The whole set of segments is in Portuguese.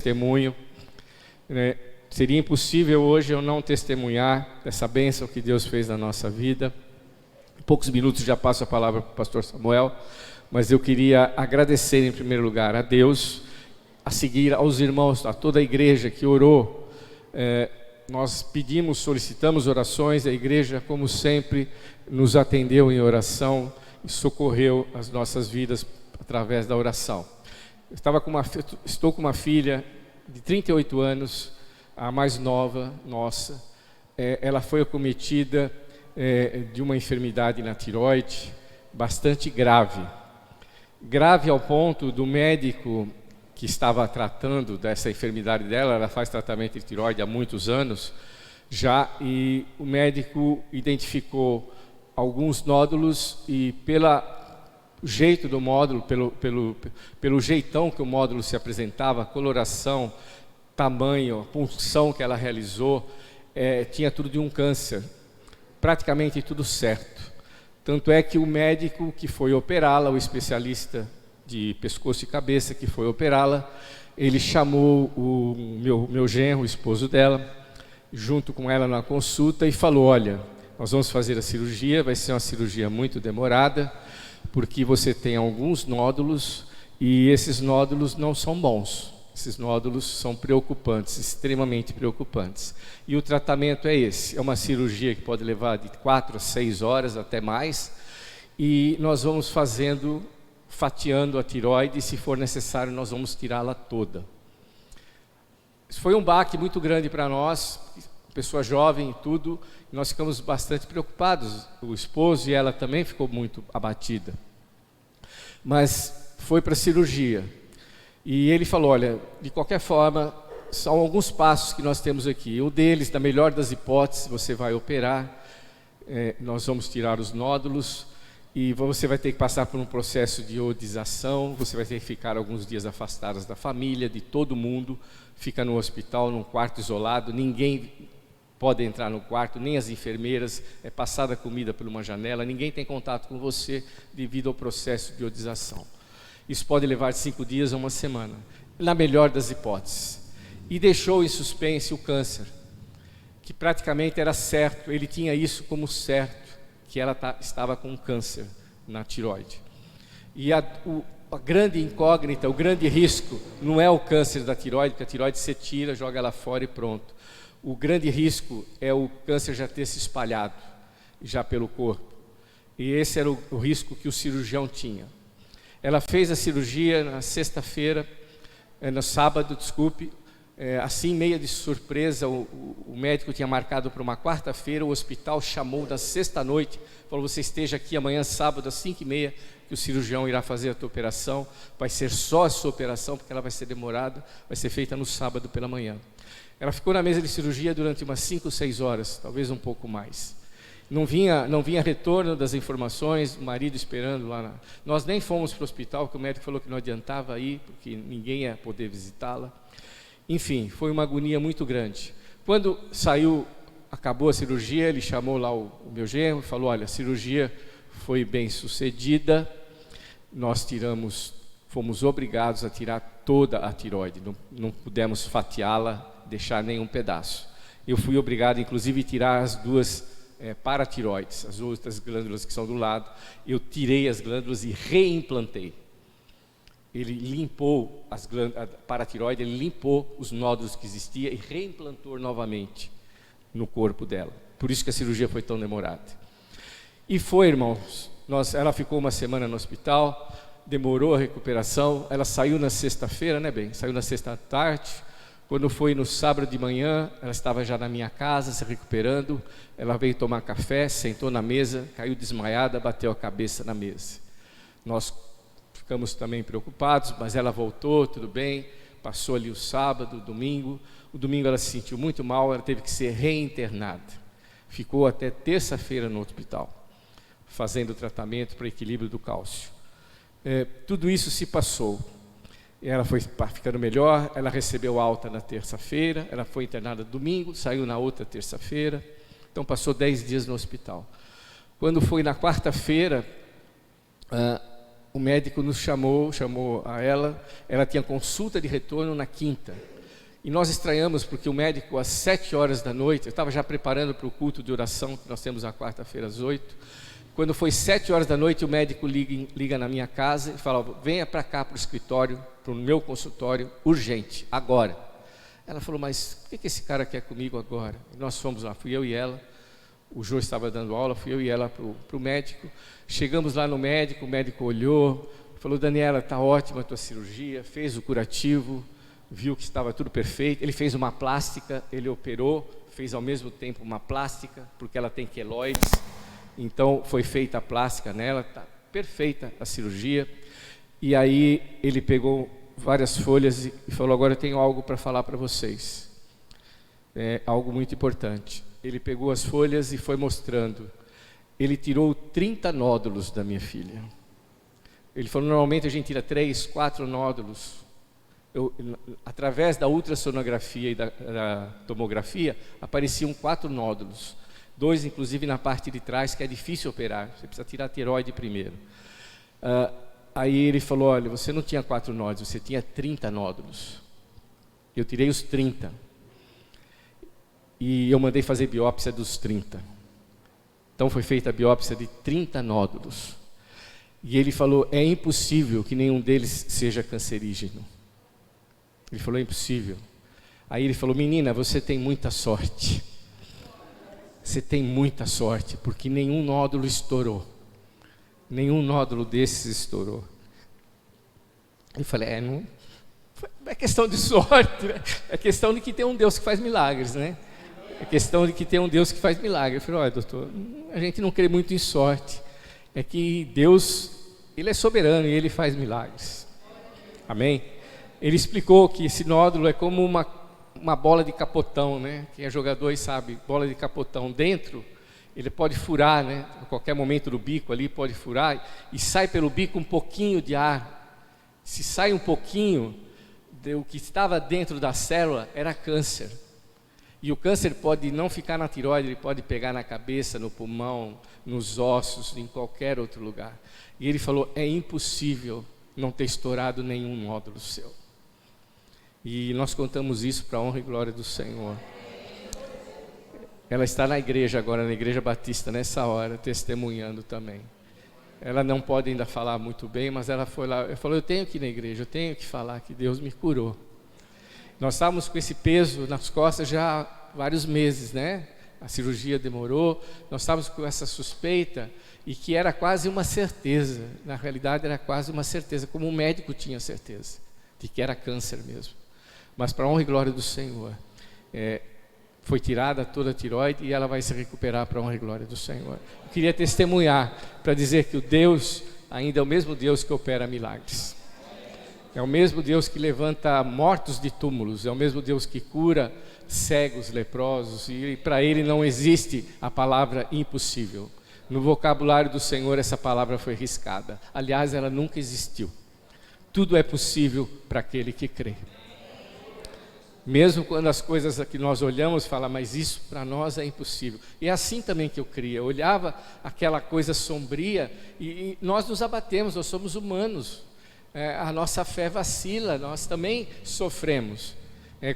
Testemunho, né? Seria impossível hoje eu não testemunhar essa bênção que Deus fez na nossa vida. Em poucos minutos já passo a palavra para o pastor Samuel, mas eu queria agradecer em primeiro lugar a Deus, a seguir aos irmãos, a toda a igreja que orou. Nós pedimos, solicitamos orações, a igreja, como sempre, nos atendeu em oração e socorreu as nossas vidas através da oração. Estou com uma filha de 38 anos, a mais nova nossa. Ela foi acometida de uma enfermidade na tireoide bastante grave. Grave ao ponto do médico que estava tratando dessa enfermidade dela, ela faz tratamento de tireoide há muitos anos já, e o médico identificou alguns nódulos e o jeito do módulo, pelo jeitão que o módulo se apresentava, a coloração, tamanho, a punção que ela realizou, tinha tudo de um câncer, praticamente tudo certo. Tanto é que o médico que foi operá-la, o especialista de pescoço e cabeça que foi operá-la, ele chamou o meu genro, o esposo dela, junto com ela na consulta e falou: olha, nós vamos fazer a cirurgia, vai ser uma cirurgia muito demorada, porque você tem alguns nódulos e esses nódulos não são bons. Esses nódulos são preocupantes, extremamente preocupantes. E o tratamento é esse, é uma cirurgia que pode levar de 4 a 6 horas, até mais, e nós vamos fatiando a tireoide, e se for necessário nós vamos tirá-la toda. Isso foi um baque muito grande para nós, pessoa jovem e tudo, e nós ficamos bastante preocupados, o esposo e ela também ficou muito abatida. Mas foi para a cirurgia, e ele falou: olha, de qualquer forma, são alguns passos que nós temos aqui. Um deles, na melhor das hipóteses, você vai operar, nós vamos tirar os nódulos, e você vai ter que passar por um processo de iodização, você vai ter que ficar alguns dias afastados da família, de todo mundo, fica no hospital, num quarto isolado, ninguém pode entrar no quarto, nem as enfermeiras, é passada comida por uma janela, ninguém tem contato com você devido ao processo de iodização. Isso pode levar de 5 dias a uma semana, na melhor das hipóteses. E deixou em suspense o câncer, que praticamente era certo, ele tinha isso como certo, que ela estava com câncer na tireoide. E a grande incógnita, o grande risco, não é o câncer da tireoide, porque a tireoide você tira, joga ela fora e pronto. O grande risco é o câncer já ter se espalhado, já pelo corpo. E esse era o risco que o cirurgião tinha. Ela fez a cirurgia na sexta-feira, no sábado, desculpe, assim meia de surpresa, o médico tinha marcado para uma quarta-feira, o hospital chamou na sexta-noite, falou: você esteja aqui amanhã sábado às 5h30, que o cirurgião irá fazer a tua operação, vai ser só a sua operação, porque ela vai ser demorada, vai ser feita no sábado pela manhã. Ela ficou na mesa de cirurgia durante umas 5, 6 horas, talvez um pouco mais. Não vinha retorno das informações, o marido esperando lá. Nós nem fomos para o hospital, porque o médico falou que não adiantava ir, porque ninguém ia poder visitá-la. Enfim, foi uma agonia muito grande. Quando acabou a cirurgia, ele chamou lá o meu genro e falou: olha, a cirurgia foi bem sucedida, nós fomos obrigados a tirar toda a tireoide, não pudemos fatiá-la, deixar nenhum pedaço. Eu fui obrigado, inclusive, a tirar as duas paratireoides, as outras glândulas que são do lado. Eu tirei as glândulas e reimplantei. Ele limpou a paratireoide, ele limpou os nódulos que existiam e reimplantou novamente no corpo dela. Por isso que a cirurgia foi tão demorada. E foi, irmãos, ela ficou uma semana no hospital, demorou a recuperação, ela saiu na sexta-feira, né, bem? Saiu na sexta-tarde. Quando foi no sábado de manhã, ela estava já na minha casa, se recuperando. Ela veio tomar café, sentou na mesa, caiu desmaiada, bateu a cabeça na mesa. Nós ficamos também preocupados, mas ela voltou, tudo bem. Passou ali o sábado, o domingo. O domingo ela se sentiu muito mal, ela teve que ser reinternada. Ficou até terça-feira no hospital, fazendo tratamento para equilíbrio do cálcio. Tudo isso se passou. Ela foi ficando melhor, ela recebeu alta na terça-feira, ela foi internada domingo, saiu na outra terça-feira, então passou 10 dias no hospital. Quando foi na quarta-feira, o médico nos chamou a ela tinha consulta de retorno na quinta. E nós estranhamos porque o médico, às 7 horas da noite, eu estava já preparando para o culto de oração, que nós temos na quarta-feira às 8. Quando foi 7 horas da noite, o médico liga na minha casa e fala: venha para cá, para o escritório, para o meu consultório, urgente, agora. Ela falou: mas o que esse cara quer comigo agora? E nós fomos lá, fui eu e ela, o Jô estava dando aula, fui eu e ela para o médico. Chegamos lá no médico, o médico olhou, falou: Daniela, está ótima a tua cirurgia, fez o curativo, viu que estava tudo perfeito. Ele fez uma plástica, ele operou, fez ao mesmo tempo uma plástica, porque ela tem queloides. Então foi feita a plástica nela, está perfeita a cirurgia. E aí ele pegou várias folhas e falou: agora eu tenho algo para falar para vocês, é algo muito importante. Ele pegou as folhas e foi mostrando. Ele tirou 30 nódulos da minha filha. Ele falou: normalmente a gente tira 3, 4 nódulos. Através da ultrassonografia e da tomografia, apareciam 4 nódulos. 2, inclusive, na parte de trás, que é difícil operar. Você precisa tirar a tireoide primeiro. Aí ele falou: olha, você não tinha 4 nódulos, você tinha 30 nódulos. Eu tirei os 30. E eu mandei fazer biópsia dos 30. Então foi feita a biópsia de 30 nódulos. E ele falou: é impossível que nenhum deles seja cancerígeno. Ele falou: é impossível. Aí ele falou: menina, você tem muita sorte. Você tem muita sorte, porque nenhum nódulo estourou. Nenhum nódulo desses estourou. Eu falei: não é questão de sorte, né? É questão de que tem um Deus que faz milagres, né? É questão de que tem um Deus que faz milagres. Eu falei: olha, doutor, a gente não crê muito em sorte. É que Deus, Ele é soberano e Ele faz milagres. Amém? Ele explicou que esse nódulo é como uma bola de capotão, né? Quem é jogador aí sabe, bola de capotão dentro, ele pode furar, né? A qualquer momento do bico ali pode furar e sai pelo bico um pouquinho de ar. Se sai um pouquinho, o que estava dentro da célula era câncer. E o câncer pode não ficar na tireoide, ele pode pegar na cabeça, no pulmão, nos ossos, em qualquer outro lugar. E ele falou: é impossível não ter estourado nenhum nódulo seu. E nós contamos isso para a honra e glória do Senhor. Ela está na igreja agora, na Igreja Batista, nessa hora, testemunhando também. Ela não pode ainda falar muito bem, mas ela foi lá, ela falou: eu tenho que ir na igreja, eu tenho que falar que Deus me curou. Nós estávamos com esse peso nas costas já há vários meses, né? A cirurgia demorou, nós estávamos com essa suspeita e que era quase uma certeza. Na realidade era quase uma certeza, como o médico tinha certeza de que era câncer mesmo. Mas para a honra e glória do Senhor, foi tirada toda a tireoide e ela vai se recuperar para a honra e glória do Senhor. Eu queria testemunhar para dizer que o Deus ainda é o mesmo Deus que opera milagres. É o mesmo Deus que levanta mortos de túmulos, é o mesmo Deus que cura cegos, leprosos, e para Ele não existe a palavra impossível. No vocabulário do Senhor essa palavra foi riscada. Aliás, ela nunca existiu. Tudo é possível para aquele que crê. Mesmo quando as coisas que nós olhamos falam: mas isso para nós é impossível. E é assim também que eu cria. Eu olhava aquela coisa sombria e nós nos abatemos, nós somos humanos. A nossa fé vacila, nós também sofremos.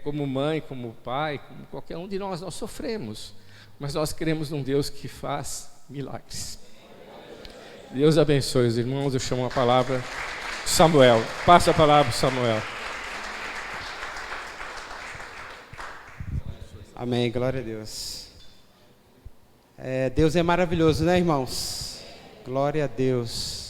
Como mãe, como pai, como qualquer um de nós sofremos. Mas nós cremos num Deus que faz milagres. Deus abençoe os irmãos. Eu chamo a palavra Samuel. Passa a palavra, Samuel. Amém, glória a Deus. Deus é maravilhoso, né, irmãos? Glória a Deus.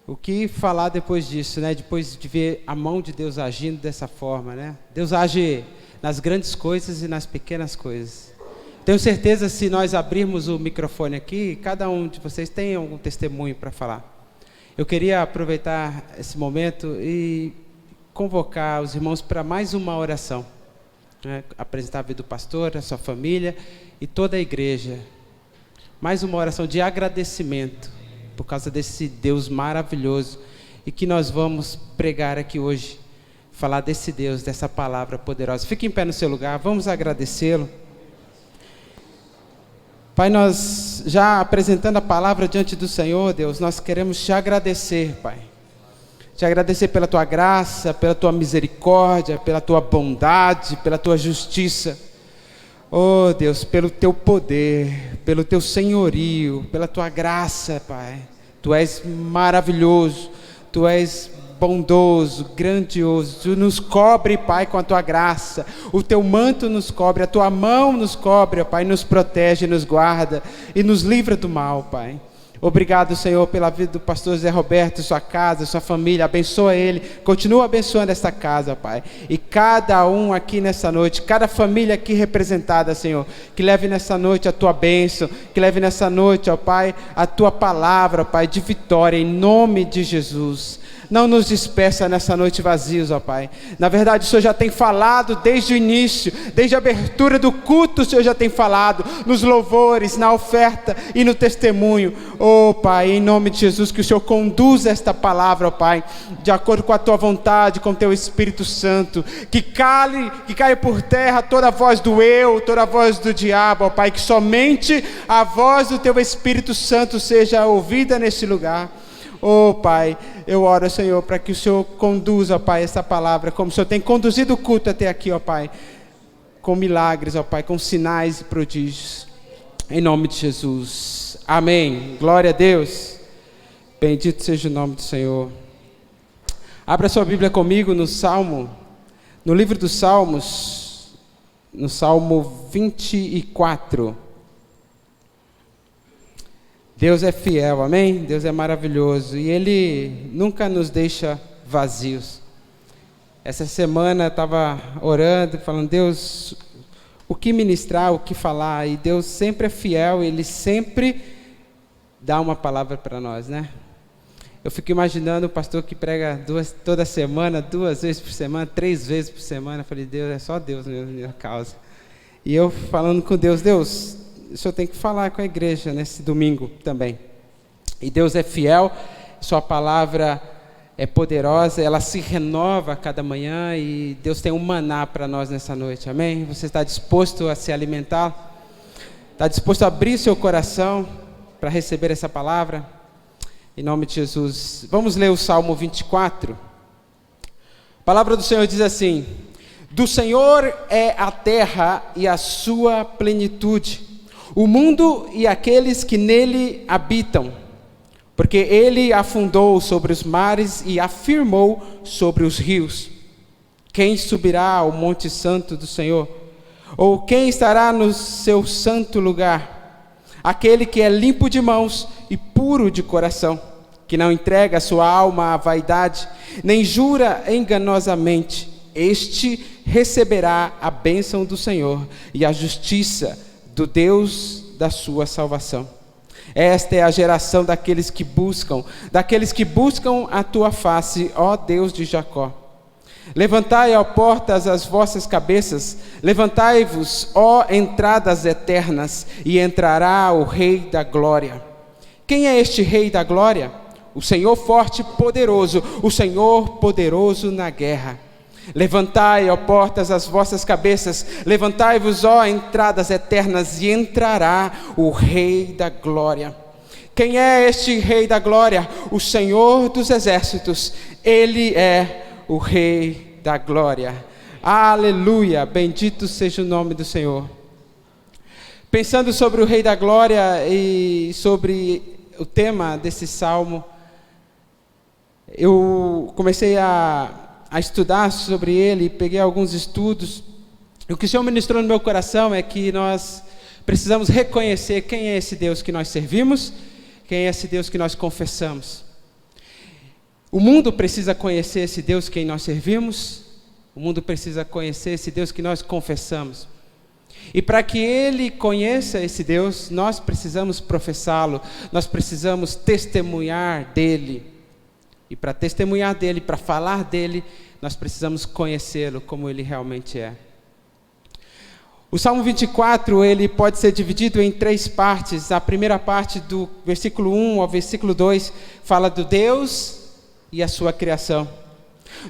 O que falar depois disso, né? Depois de ver a mão de Deus agindo dessa forma, né? Deus age nas grandes coisas e nas pequenas coisas. Tenho certeza, se nós abrirmos o microfone aqui, cada um de vocês tem algum testemunho para falar. Eu queria aproveitar esse momento e convocar os irmãos para mais uma oração. Apresentar a vida do pastor, a sua família e toda a igreja. Mais uma oração de agradecimento por causa desse Deus maravilhoso e que nós vamos pregar aqui hoje, falar desse Deus, dessa palavra poderosa. Fique em pé no seu lugar, vamos agradecê-lo. Pai, nós já apresentando a palavra diante do Senhor, Deus, nós queremos te agradecer, Pai. Te agradecer pela tua graça, pela tua misericórdia, pela tua bondade, pela tua justiça. Oh Deus, pelo teu poder, pelo teu senhorio, pela tua graça, Pai. Tu és maravilhoso, tu és bondoso, grandioso. Tu nos cobre, Pai, com a tua graça. O teu manto nos cobre, a tua mão nos cobre, Pai, nos protege, nos guarda e nos livra do mal, Pai. Obrigado, Senhor, pela vida do pastor Zé Roberto, sua casa, sua família. Abençoa ele, continua abençoando esta casa, Pai. E cada um aqui nessa noite, cada família aqui representada, Senhor, que leve nessa noite a tua bênção, que leve nessa noite, ó Pai, a tua palavra, Pai, de vitória, em nome de Jesus. Não nos despeça nessa noite vazios, ó Pai. Na verdade, o Senhor já tem falado desde o início, desde a abertura do culto, o Senhor já tem falado, nos louvores, na oferta e no testemunho. Ó Pai, em nome de Jesus, que o Senhor conduza esta palavra, ó Pai, de acordo com a tua vontade, com o teu Espírito Santo. Que caia por terra toda a voz do eu, toda a voz do diabo, ó Pai, que somente a voz do teu Espírito Santo seja ouvida nesse lugar. Oh Pai, eu oro, Senhor, para que o Senhor conduza, ó Pai, essa palavra, como o Senhor tem conduzido o culto até aqui, ó Pai, com milagres, ó Pai, com sinais e prodígios, em nome de Jesus, amém, glória a Deus, bendito seja o nome do Senhor. Abra sua Bíblia comigo no livro dos Salmos, no Salmo 24, Deus é fiel, amém? Deus é maravilhoso e Ele nunca nos deixa vazios. Essa semana eu estava orando, falando, Deus, o que ministrar, o que falar, e Deus sempre é fiel, Ele sempre dá uma palavra para nós, né? Eu fico imaginando o pastor que prega toda semana, 2 vezes por semana, 3 vezes por semana. Eu falei, Deus, é só Deus mesmo, minha causa. E eu falando com Deus, o Senhor tem que falar com a igreja nesse domingo também. E Deus é fiel, sua palavra é poderosa, ela se renova a cada manhã e Deus tem um maná para nós nessa noite, amém? Você está disposto a se alimentar? Está disposto a abrir seu coração para receber essa palavra? Em nome de Jesus. Vamos ler o Salmo 24. A palavra do Senhor diz assim: do Senhor é a terra e a sua plenitude, o mundo e aqueles que nele habitam, porque ele afundou sobre os mares e afirmou sobre os rios. Quem subirá ao monte santo do Senhor? Ou quem estará no seu santo lugar? Aquele que é limpo de mãos e puro de coração, que não entrega a sua alma à vaidade, nem jura enganosamente. Este receberá a bênção do Senhor e a justiça do Deus da sua salvação. Esta é a geração daqueles que buscam a tua face, ó Deus de Jacó. Levantai, ó portas, as vossas cabeças, levantai-vos, ó entradas eternas, e entrará o Rei da Glória. Quem é este Rei da Glória? O Senhor forte e poderoso, o Senhor poderoso na guerra. Levantai, ó portas, as vossas cabeças, levantai-vos, ó entradas eternas, e entrará o Rei da Glória. Quem é este Rei da Glória? O Senhor dos exércitos, Ele é o Rei da Glória. Aleluia, bendito seja o nome do Senhor. Pensando sobre o Rei da Glória e sobre o tema desse salmo, eu comecei a estudar sobre ele, peguei alguns estudos. O que o Senhor ministrou no meu coração é que nós precisamos reconhecer quem é esse Deus que nós servimos, quem é esse Deus que nós confessamos. O mundo precisa conhecer esse Deus quem nós servimos, o mundo precisa conhecer esse Deus que nós confessamos. E para que ele conheça esse Deus, nós precisamos professá-lo, nós precisamos testemunhar dele. E para testemunhar dele, para falar dele, nós precisamos conhecê-lo como ele realmente é. O Salmo 24, ele pode ser dividido em 3 partes. A primeira parte, do versículo 1 ao versículo 2, fala do Deus e a sua criação.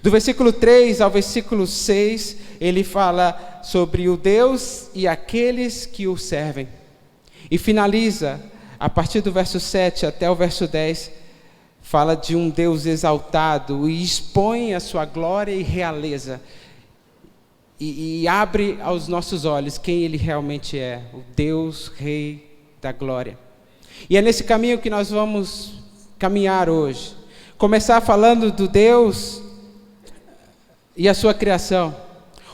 Do versículo 3 ao versículo 6, ele fala sobre o Deus e aqueles que o servem. E finaliza, a partir do verso 7 até o verso 10, fala de um Deus exaltado e expõe a sua glória e realeza. E abre aos nossos olhos quem Ele realmente é, o Deus Rei da glória. E é nesse caminho que nós vamos caminhar hoje. Começar falando do Deus e a sua criação.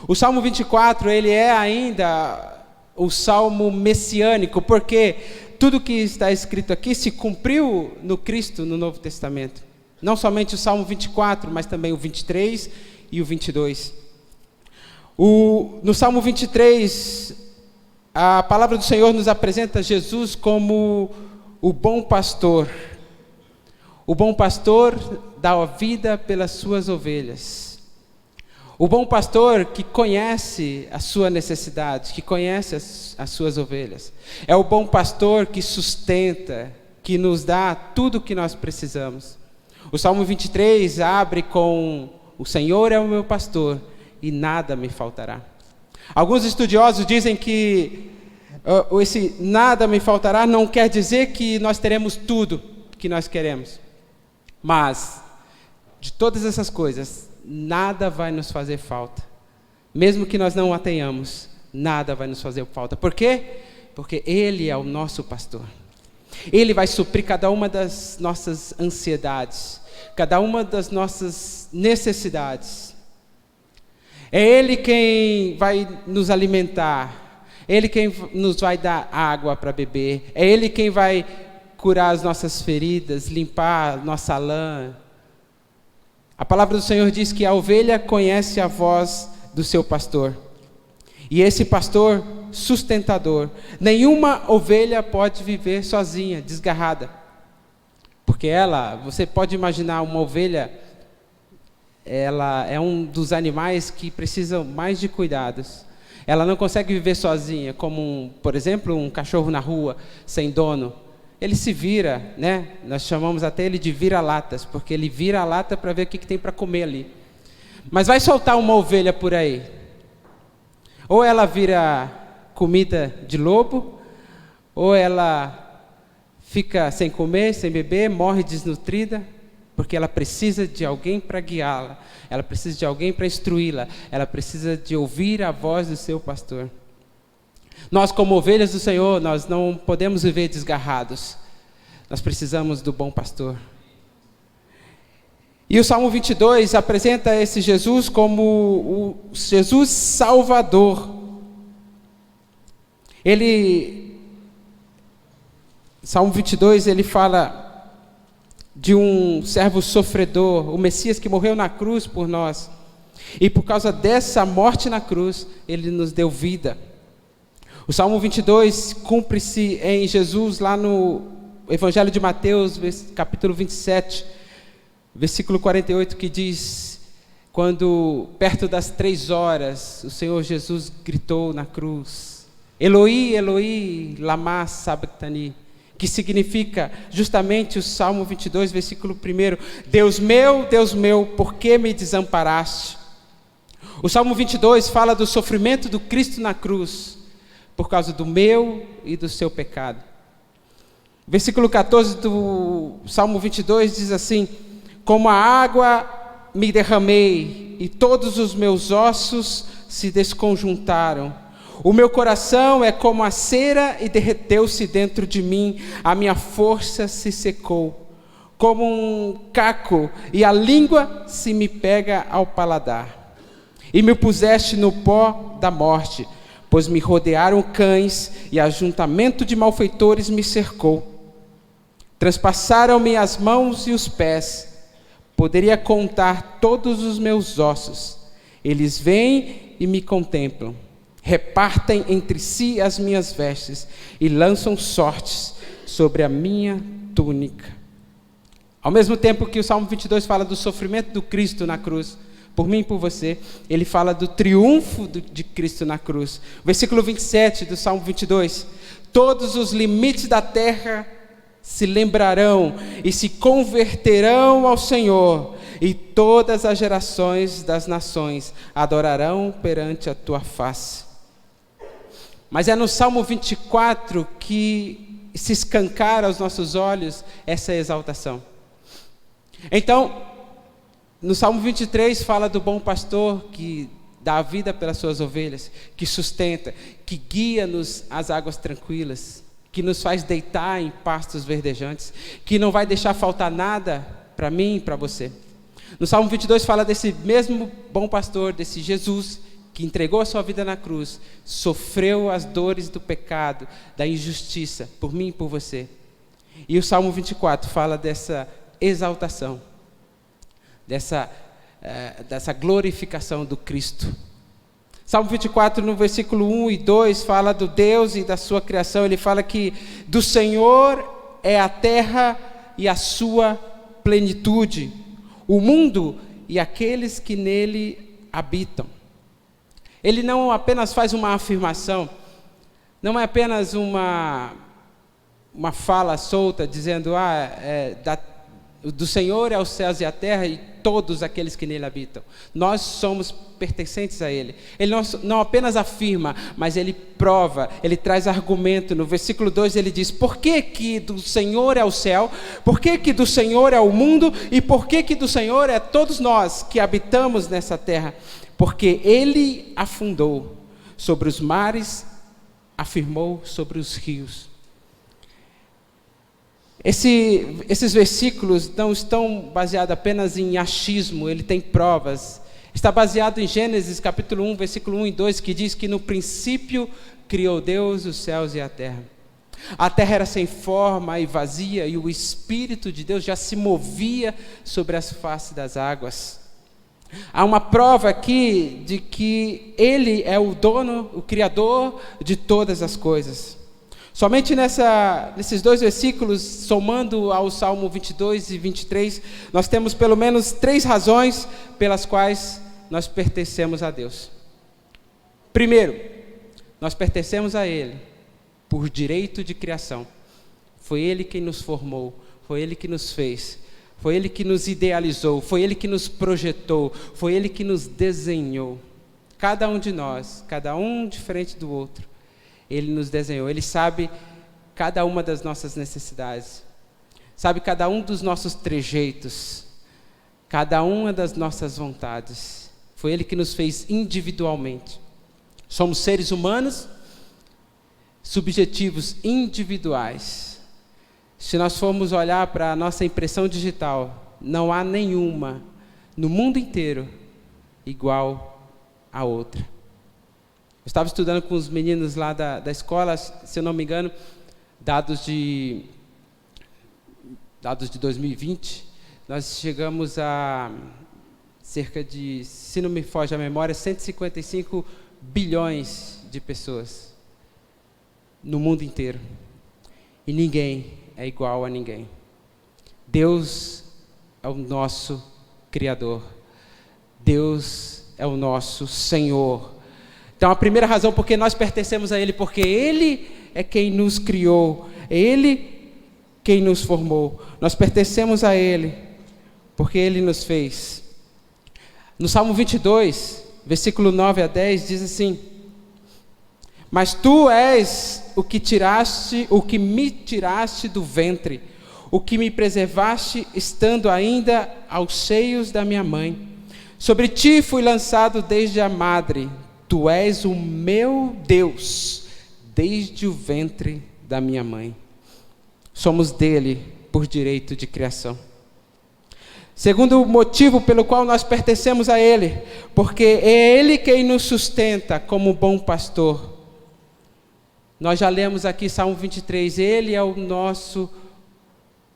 O Salmo 24, ele é ainda o Salmo messiânico, porque tudo que está escrito aqui se cumpriu no Cristo, no Novo Testamento. Não somente o Salmo 24, mas também o 23 e o 22. No Salmo 23, a palavra do Senhor nos apresenta Jesus como o bom pastor. O bom pastor dá a vida pelas suas ovelhas. O bom pastor que conhece a sua necessidade, que conhece as suas ovelhas. É o bom pastor que sustenta, que nos dá tudo o que nós precisamos. O Salmo 23 abre com: o Senhor é o meu pastor e nada me faltará. Alguns estudiosos dizem que esse nada me faltará não quer dizer que nós teremos tudo que nós queremos. Mas, de todas essas coisas, nada vai nos fazer falta. Mesmo que nós não a tenhamos, nada vai nos fazer falta. Por quê? Porque Ele é o nosso pastor. Ele vai suprir cada uma das nossas ansiedades, cada uma das nossas necessidades. É Ele quem vai nos alimentar, Ele quem nos vai dar água para beber, é Ele quem vai curar as nossas feridas, limpar nossa lã. A palavra do Senhor diz que a ovelha conhece a voz do seu pastor. E esse pastor sustentador, nenhuma ovelha pode viver sozinha, desgarrada. Porque você pode imaginar uma ovelha, ela é um dos animais que precisam mais de cuidados. Ela não consegue viver sozinha, como, por exemplo, um cachorro na rua, sem dono. Ele se vira, né? Nós chamamos até ele de vira-latas, porque ele vira a lata para ver o que tem para comer ali. Mas vai soltar uma ovelha por aí. Ou ela vira comida de lobo, ou ela fica sem comer, sem beber, morre desnutrida, porque ela precisa de alguém para guiá-la, ela precisa de alguém para instruí-la, ela precisa de ouvir a voz do seu pastor. Nós, como ovelhas do Senhor, nós não podemos viver desgarrados, nós precisamos do bom pastor. E o Salmo 22 apresenta esse Jesus como o Jesus Salvador. Salmo 22, ele fala de um servo sofredor, o Messias que morreu na cruz por nós. E por causa dessa morte na cruz, ele nos deu vida. O Salmo 22 cumpre-se em Jesus, lá no Evangelho de Mateus, capítulo 27, versículo 48, que diz: quando perto das 3 horas, o Senhor Jesus gritou na cruz: Eloi, Eloi, lama sabachthani, que significa justamente o Salmo 22, versículo 1, Deus meu, por que me desamparaste? O Salmo 22 fala do sofrimento do Cristo na cruz, por causa do meu e do seu pecado. Versículo 14 do Salmo 22 diz assim: como a água me derramei, e todos os meus ossos se desconjuntaram. O meu coração é como a cera e derreteu-se dentro de mim, a minha força se secou, como um caco, e a língua se me pega ao paladar. E me puseste no pó da morte, pois me rodearam cães, e ajuntamento de malfeitores me cercou. Transpassaram-me as mãos e os pés, poderia contar todos os meus ossos. Eles vêm e me contemplam, repartem entre si as minhas vestes e lançam sortes sobre a minha túnica. Ao mesmo tempo que o Salmo 22 fala do sofrimento do Cristo na cruz, por mim e por você, ele fala do triunfo de Cristo na cruz. Versículo 27 do Salmo 22: todos os limites da terra se lembrarão e se converterão ao Senhor, e todas as gerações das nações adorarão perante a tua face. Mas é no Salmo 24 que se escancara aos nossos olhos essa exaltação. Então, no Salmo 23 fala do bom pastor que dá a vida pelas suas ovelhas, que sustenta, que guia-nos às águas tranquilas, que nos faz deitar em pastos verdejantes, que não vai deixar faltar nada para mim e para você. No Salmo 22 fala desse mesmo bom pastor, desse Jesus, que entregou a sua vida na cruz, sofreu as dores do pecado, da injustiça, por mim e por você. E o Salmo 24 fala dessa exaltação, dessa glorificação do Cristo. Salmo 24, no versículo 1 e 2, fala do Deus e da sua criação. Ele fala que do Senhor é a terra e a sua plenitude, o mundo e aqueles que nele habitam. Ele não apenas faz uma afirmação, não é apenas uma fala solta, dizendo, do Senhor é os céus e a terra e todos aqueles que nele habitam. Nós somos pertencentes a Ele. Ele não apenas afirma, mas Ele prova, Ele traz argumento. No versículo 2 ele diz, por que do Senhor é o céu? Por que do Senhor é o mundo? E por que do Senhor é todos nós que habitamos nessa terra? Porque Ele afundou sobre os mares, afirmou sobre os rios. Esses versículos não estão baseados apenas em achismo, ele tem provas. Está baseado em Gênesis capítulo 1, versículo 1 e 2, que diz que no princípio criou Deus os céus e a terra. A terra era sem forma e vazia, e o Espírito de Deus já se movia sobre as faces das águas. Há uma prova aqui de que Ele é o dono, o Criador de todas as coisas. Somente nesses dois versículos, somando ao Salmo 22 e 23, nós temos pelo menos 3 razões pelas quais nós pertencemos a Deus. Primeiro, nós pertencemos a Ele por direito de criação. Foi Ele quem nos formou, foi Ele que nos fez, foi Ele que nos idealizou, foi Ele que nos projetou, foi Ele que nos desenhou. Cada um de nós, cada um diferente do outro. Ele nos desenhou, Ele sabe cada uma das nossas necessidades, sabe cada um dos nossos trejeitos, cada uma das nossas vontades. Foi Ele que nos fez individualmente. Somos seres humanos, subjetivos, individuais. Se nós formos olhar para a nossa impressão digital, não há nenhuma no mundo inteiro igual a outra. Eu estava estudando com os meninos lá da escola, se eu não me engano, dados de 2020, nós chegamos a cerca de, se não me foge a memória, 155 bilhões de pessoas no mundo inteiro. E ninguém é igual a ninguém. Deus é o nosso Criador. Deus é o nosso Senhor. Então, a primeira razão porque nós pertencemos a Ele, porque Ele é quem nos criou, é Ele quem nos formou. Nós pertencemos a Ele, porque Ele nos fez. No Salmo 22, versículo 9 a 10, diz assim, mas Tu és o que me tiraste do ventre, o que me preservaste estando ainda aos seios da minha mãe. Sobre Ti fui lançado desde a madre, Tu és o meu Deus, desde o ventre da minha mãe. Somos dele por direito de criação. Segundo motivo pelo qual nós pertencemos a Ele, porque é Ele quem nos sustenta como bom pastor. Nós já lemos aqui Salmo 23, Ele é o nosso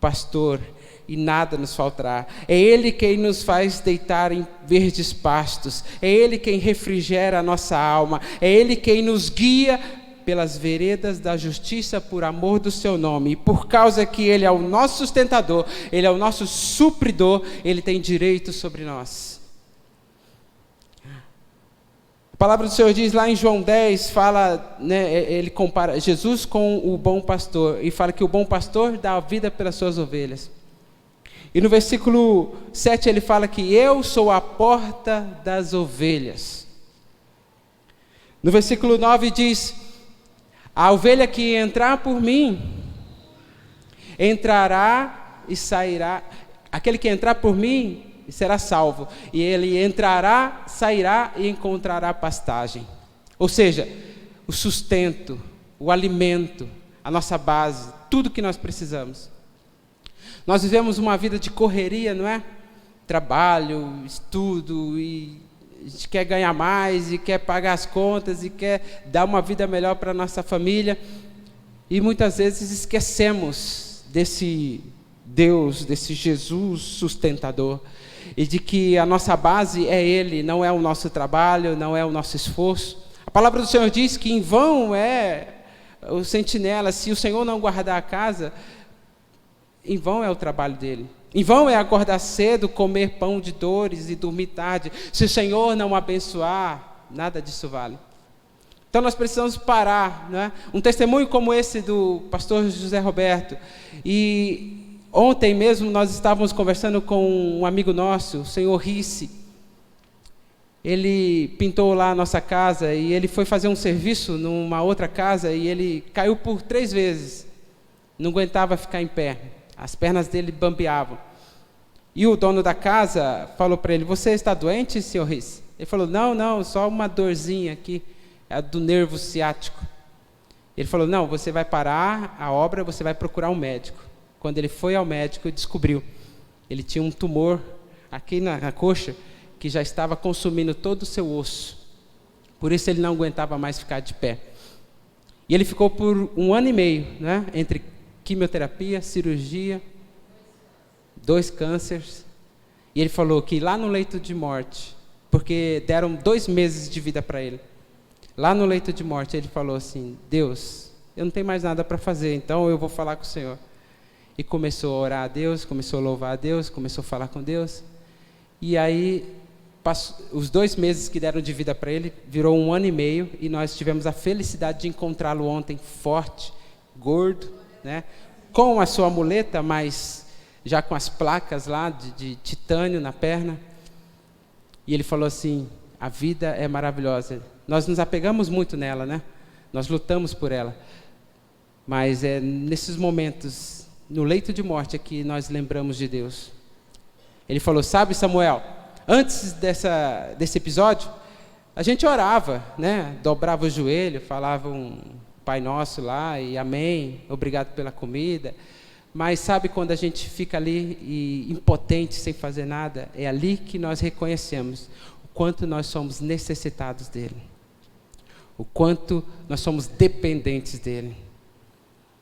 pastor e nada nos faltará. É Ele quem nos faz deitar em verdes pastos. É Ele quem refrigera a nossa alma. É Ele quem nos guia pelas veredas da justiça por amor do seu nome. E por causa que Ele é o nosso sustentador, Ele é o nosso supridor, Ele tem direito sobre nós. A palavra do Senhor diz lá em João 10, fala, ele compara Jesus com o bom pastor, e fala que o bom pastor dá a vida pelas suas ovelhas. E no versículo 7 ele fala que eu sou a porta das ovelhas. No versículo 9 diz A ovelha que entrar por mim, entrará e sairá. Aquele que entrar por mim será salvo. E ele entrará, sairá e encontrará pastagem. Ou seja, o sustento, o alimento, a nossa base, tudo que nós precisamos. Nós vivemos uma vida de correria, não é? Trabalho, estudo, e a gente quer ganhar mais, e quer pagar as contas, e quer dar uma vida melhor para a nossa família. E muitas vezes esquecemos desse Deus, desse Jesus sustentador, e de que a nossa base é Ele, não é o nosso trabalho, não é o nosso esforço. A palavra do Senhor diz que em vão é o sentinela, se o Senhor não guardar a casa, em vão é o trabalho dele. Em vão é acordar cedo, comer pão de dores e dormir tarde. Se o Senhor não abençoar, nada disso vale. Então nós precisamos parar, né? Um testemunho como esse do pastor José Roberto. E ontem mesmo nós estávamos conversando com um amigo nosso, o senhor Risse. Ele pintou lá a nossa casa e ele foi fazer um serviço numa outra casa e ele caiu por 3 vezes. Não aguentava ficar em pé. As pernas dele bambeavam. E o dono da casa falou para ele: você está doente, senhor Risse? Ele falou: não, só uma dorzinha aqui, é do nervo ciático. Ele falou: não, você vai parar a obra, você vai procurar um médico. Quando ele foi ao médico, descobriu. Ele tinha um tumor aqui na coxa, que já estava consumindo todo o seu osso. Por isso ele não aguentava mais ficar de pé. E ele ficou por 1 ano e meio, né, entre quimioterapia, cirurgia, 2 cânceres. E ele falou que lá no leito de morte, porque deram 2 meses de vida para ele, lá no leito de morte ele falou assim: Deus, eu não tenho mais nada para fazer, então eu vou falar com o Senhor. E começou a orar a Deus, começou a louvar a Deus, começou a falar com Deus. E aí, os 2 meses que deram de vida para ele, virou 1 ano e meio, e nós tivemos a felicidade de encontrá-lo ontem, forte, gordo, né, com a sua muleta, mas já com as placas lá de titânio na perna. E ele falou assim: a vida é maravilhosa. Nós nos apegamos muito nela, né? Nós lutamos por ela. Mas é nesses momentos, no leito de morte, é que nós lembramos de Deus. Ele falou: sabe, Samuel, antes desse episódio, a gente orava, né? Dobrava o joelho, falava um Pai Nosso lá, e amém, obrigado pela comida. Mas sabe quando a gente fica ali e impotente, sem fazer nada? É ali que nós reconhecemos o quanto nós somos necessitados dele, o quanto nós somos dependentes dele.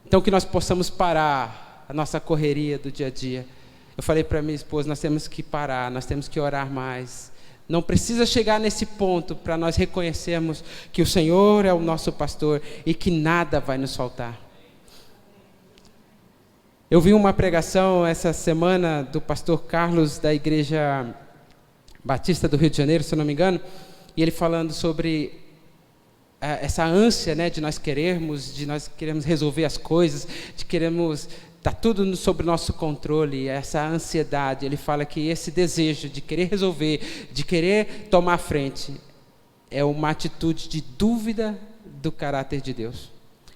Então que nós possamos parar a nossa correria do dia a dia. Eu falei para minha esposa: nós temos que parar, nós temos que orar mais. Não precisa chegar nesse ponto para nós reconhecermos que o Senhor é o nosso pastor e que nada vai nos faltar. Eu vi uma pregação essa semana do pastor Carlos, da Igreja Batista do Rio de Janeiro, se eu não me engano, e ele falando sobre essa ânsia, né, de nós queremos resolver as coisas, de queremos está tudo sob nosso controle, essa ansiedade. Ele fala que esse desejo de querer resolver, de querer tomar frente, é uma atitude de dúvida do caráter de Deus.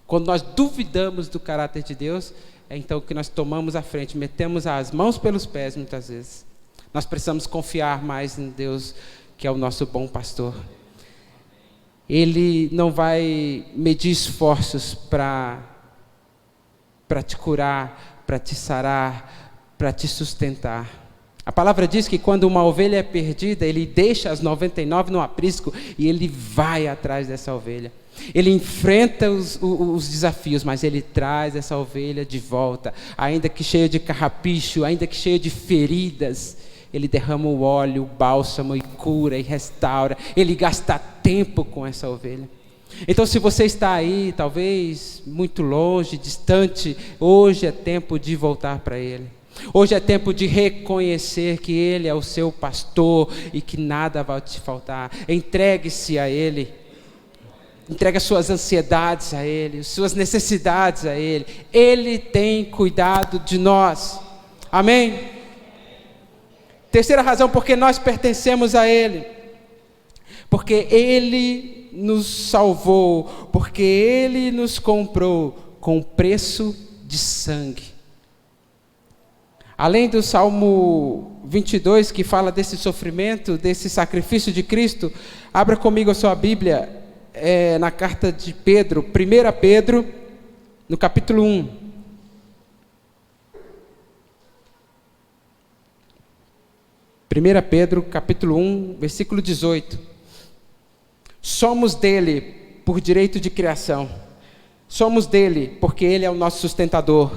Quando nós duvidamos do caráter de Deus, é então que nós tomamos a frente, metemos as mãos pelos pés muitas vezes. Nós precisamos confiar mais em Deus, que é o nosso bom pastor. Ele não vai medir esforços para te curar, para te sarar, para te sustentar. A palavra diz que quando uma ovelha é perdida, ele deixa as 99 no aprisco e ele vai atrás dessa ovelha. Ele enfrenta os desafios, mas ele traz essa ovelha de volta, ainda que cheia de carrapicho, ainda que cheia de feridas. Ele derrama o óleo, o bálsamo e cura e restaura. Ele gasta tempo com essa ovelha. Então, se você está aí, talvez muito longe, distante, hoje é tempo de voltar para Ele. Hoje é tempo de reconhecer que Ele é o seu pastor e que nada vai te faltar. Entregue-se a Ele. Entregue as suas ansiedades a Ele, as suas necessidades a Ele. Ele tem cuidado de nós. Amém? Terceira razão, porque nós pertencemos a Ele. Porque Ele nos salvou, porque Ele nos comprou com preço de sangue. Além do Salmo 22, que fala desse sofrimento, desse sacrifício de Cristo, abra comigo a sua Bíblia, na carta de Pedro, 1 Pedro, no capítulo 1. 1 Pedro, capítulo 1, versículo 18. Somos dele por direito de criação. Somos dele porque ele é o nosso sustentador.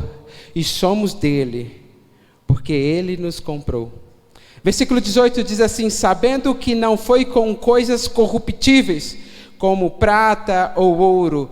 E somos dele porque ele nos comprou. Versículo 18 diz assim: sabendo que não foi com coisas corruptíveis, como prata ou ouro,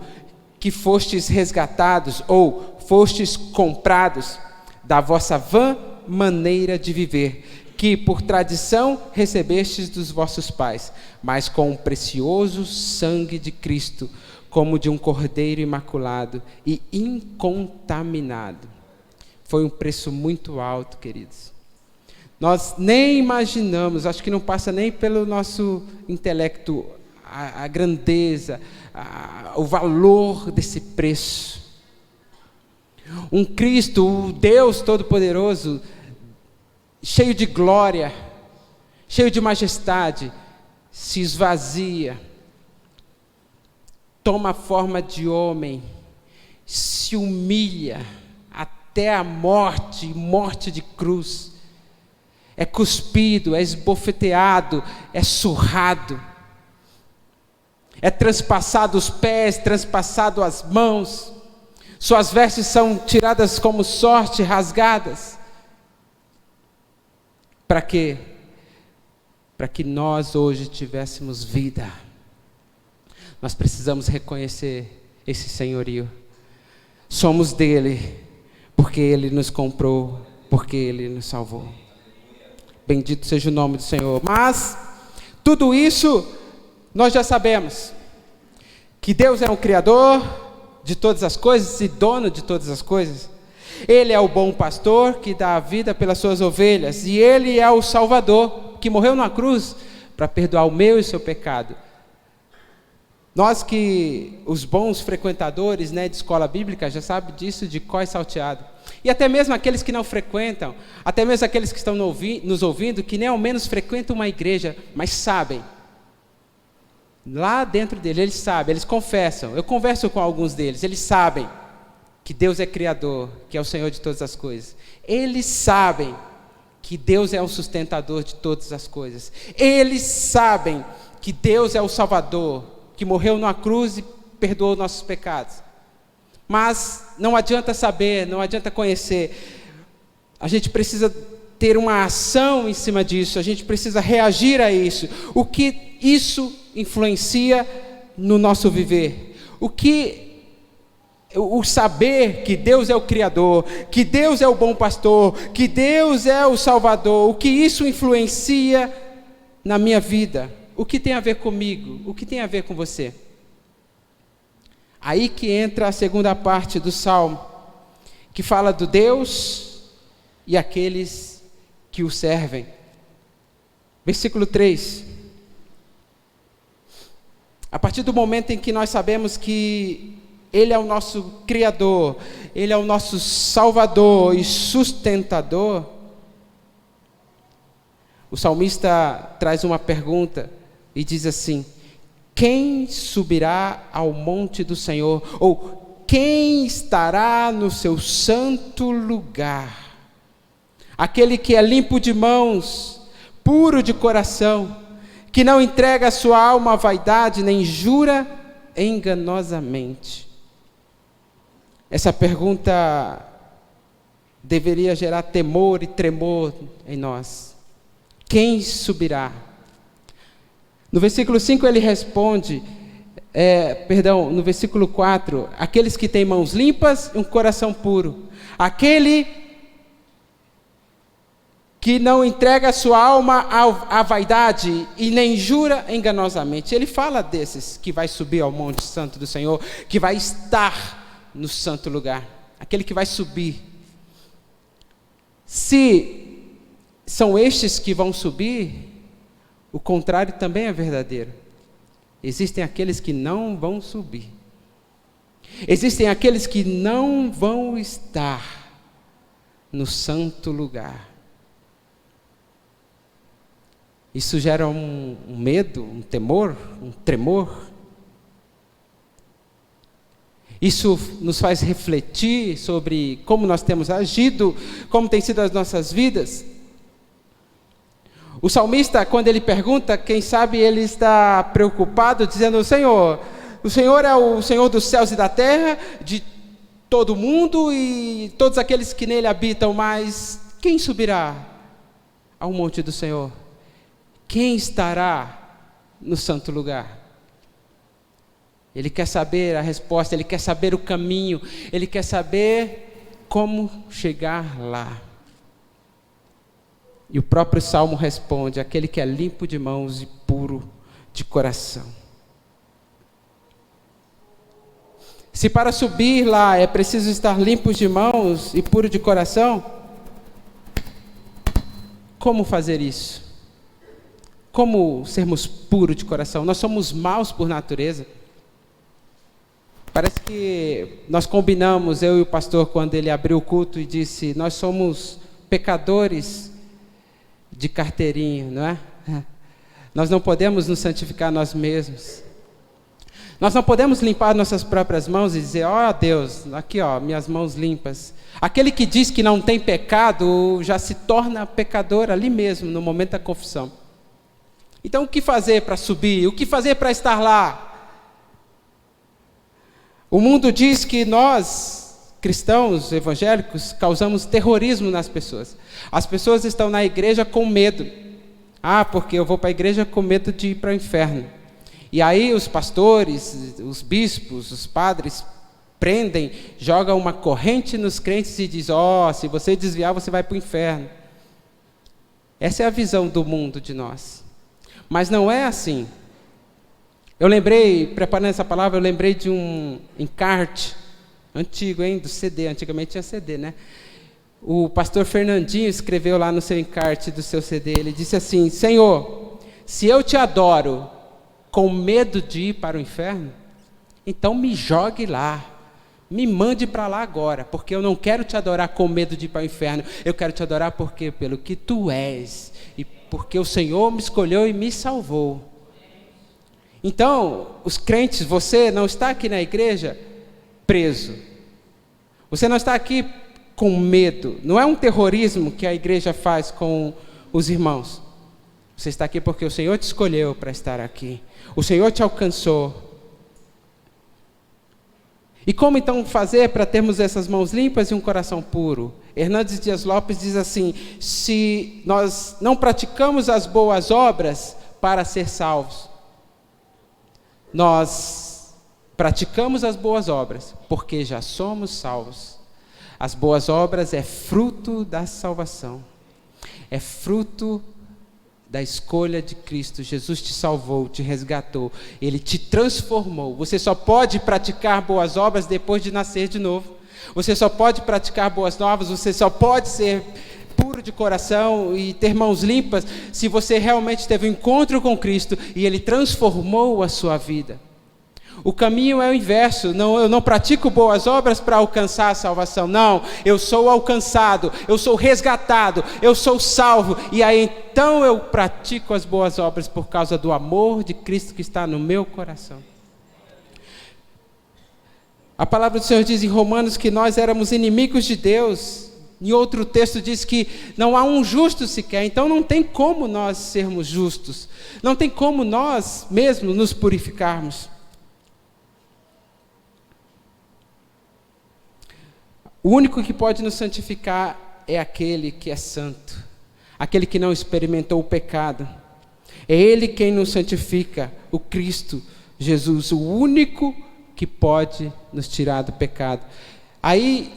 que fostes resgatados ou fostes comprados da vossa vã maneira de viver, que por tradição recebestes dos vossos pais, mas com o precioso sangue de Cristo, como de um cordeiro imaculado e incontaminado. Foi um preço muito alto, queridos. Nós nem imaginamos, acho que não passa nem pelo nosso intelecto, a grandeza, o valor desse preço. Um Cristo, o Deus Todo-Poderoso, cheio de glória, cheio de majestade, se esvazia, toma a forma de homem, se humilha até a morte, morte de cruz, é cuspido, é esbofeteado, é surrado, é transpassado os pés, transpassado as mãos, suas vestes são tiradas como sorte, rasgadas. Para quê? Para que nós hoje tivéssemos vida. Nós precisamos reconhecer esse senhorio. Somos dele, porque ele nos comprou, porque ele nos salvou. Bendito seja o nome do Senhor. Mas, tudo isso, nós já sabemos. Que Deus é um Criador de todas as coisas e dono de todas as coisas. Ele é o bom pastor que dá a vida pelas suas ovelhas. E Ele é o Salvador, que morreu na cruz para perdoar o meu e o seu pecado. Nós que, os bons frequentadores, de escola bíblica, já sabem disso de cor salteado. E até mesmo aqueles que não frequentam, até mesmo aqueles que estão nos ouvindo, que nem ao menos frequentam uma igreja, mas sabem. Lá dentro deles, eles sabem, eles confessam. Eu converso com alguns deles, eles sabem que Deus é Criador, que é o Senhor de todas as coisas. Eles sabem que Deus é o sustentador de todas as coisas. Eles sabem que Deus é o Salvador, que morreu na cruz e perdoou nossos pecados. Mas não adianta saber, não adianta conhecer. A gente precisa ter uma ação em cima disso, a gente precisa reagir a isso. O que isso influencia no nosso viver? O saber que Deus é o Criador, que Deus é o bom pastor, que Deus é o Salvador, o que isso influencia na minha vida? O que tem a ver comigo? O que tem a ver com você? Aí que entra a segunda parte do Salmo, que fala do Deus e aqueles que o servem. Versículo 3. A partir do momento em que nós sabemos que Ele é o nosso Criador, Ele é o nosso Salvador e sustentador, o salmista traz uma pergunta e diz assim: quem subirá ao monte do Senhor? Ou quem estará no seu santo lugar? Aquele que é limpo de mãos, puro de coração, que não entrega a sua alma à vaidade, nem jura enganosamente. Essa pergunta deveria gerar temor e tremor em nós. Quem subirá? No versículo 5 ele responde, no versículo 4, aqueles que têm mãos limpas e um coração puro. Aquele que não entrega a sua alma à vaidade e nem jura enganosamente. Ele fala desses que vai subir ao monte santo do Senhor, que vai estar no santo lugar. Aquele que vai subir. Se são estes que vão subir, o contrário também é verdadeiro. existem aqueles que não vão subir. Existem aqueles que não vão estar no santo lugar. Isso gera um medo, um temor, um tremor. Isso nos faz refletir sobre como nós temos agido, como tem sido as nossas vidas. O salmista, quando ele pergunta, quem sabe ele está preocupado, dizendo: o Senhor é o Senhor dos céus e da terra, de todo mundo e todos aqueles que nele habitam, mas quem subirá ao monte do Senhor? Quem estará no santo lugar? Ele quer saber a resposta, ele quer saber o caminho, ele quer saber como chegar lá. E o próprio Salmo responde: aquele que é limpo de mãos e puro de coração. Se para subir lá é preciso estar limpos de mãos e puro de coração, como fazer isso? Como sermos puros de coração? Nós somos maus por natureza. Parece que nós combinamos, eu e o pastor, quando ele abriu o culto e disse: nós somos pecadores de carteirinha, não é? Nós não podemos nos santificar nós mesmos. Nós não podemos limpar nossas próprias mãos e dizer: ó Deus, aqui ó, minhas mãos limpas. Aquele que diz que não tem pecado já se torna pecador ali mesmo, no momento da confissão. Então o que fazer para subir? O que fazer para estar lá? O mundo diz que nós, cristãos evangélicos, causamos terrorismo nas pessoas. As pessoas estão na igreja com medo. Porque eu vou para a igreja com medo de ir para o inferno. E aí os pastores, os bispos, os padres prendem, jogam uma corrente nos crentes e dizem: se você desviar, você vai para o inferno. Essa é a visão do mundo de nós. Mas não é assim. Eu lembrei, preparando essa palavra, eu lembrei de um encarte antigo, do CD. Antigamente tinha CD, né? O pastor Fernandinho escreveu lá no seu encarte do seu CD, ele disse assim: Senhor, se eu te adoro com medo de ir para o inferno, então me jogue lá, me mande para lá agora, porque eu não quero te adorar com medo de ir para o inferno, eu quero te adorar porque pelo que tu és, e porque o Senhor me escolheu e me salvou. Então, os crentes, você não está aqui na igreja preso, você não está aqui com medo, não é um terrorismo que a igreja faz com os irmãos. Você está aqui porque o Senhor te escolheu para estar aqui, o Senhor te alcançou. E como então fazer para termos essas mãos limpas e um coração puro? Hernandes Dias Lopes diz assim: se nós não praticamos as boas obras para ser salvos, nós praticamos as boas obras porque já somos salvos. As boas obras é fruto da salvação, é fruto da escolha de Cristo. Jesus te salvou, te resgatou, Ele te transformou. Você só pode praticar boas obras depois de nascer de novo. Você só pode praticar boas novas, você só pode ser puro de coração e ter mãos limpas se você realmente teve um encontro com Cristo e Ele transformou a sua vida. O caminho é o inverso. Eu não pratico boas obras para alcançar a salvação. Não, eu sou alcançado, eu sou resgatado, eu sou salvo. E aí então eu pratico as boas obras por causa do amor de Cristo que está no meu coração. A palavra do Senhor diz em Romanos que nós éramos inimigos de Deus. Em outro texto diz que não há um justo sequer. Então não tem como nós sermos justos. Não tem como nós mesmos nos purificarmos. O único que pode nos santificar é aquele que é santo, aquele que não experimentou o pecado. É Ele quem nos santifica, o Cristo Jesus, o único que pode nos tirar do pecado. Aí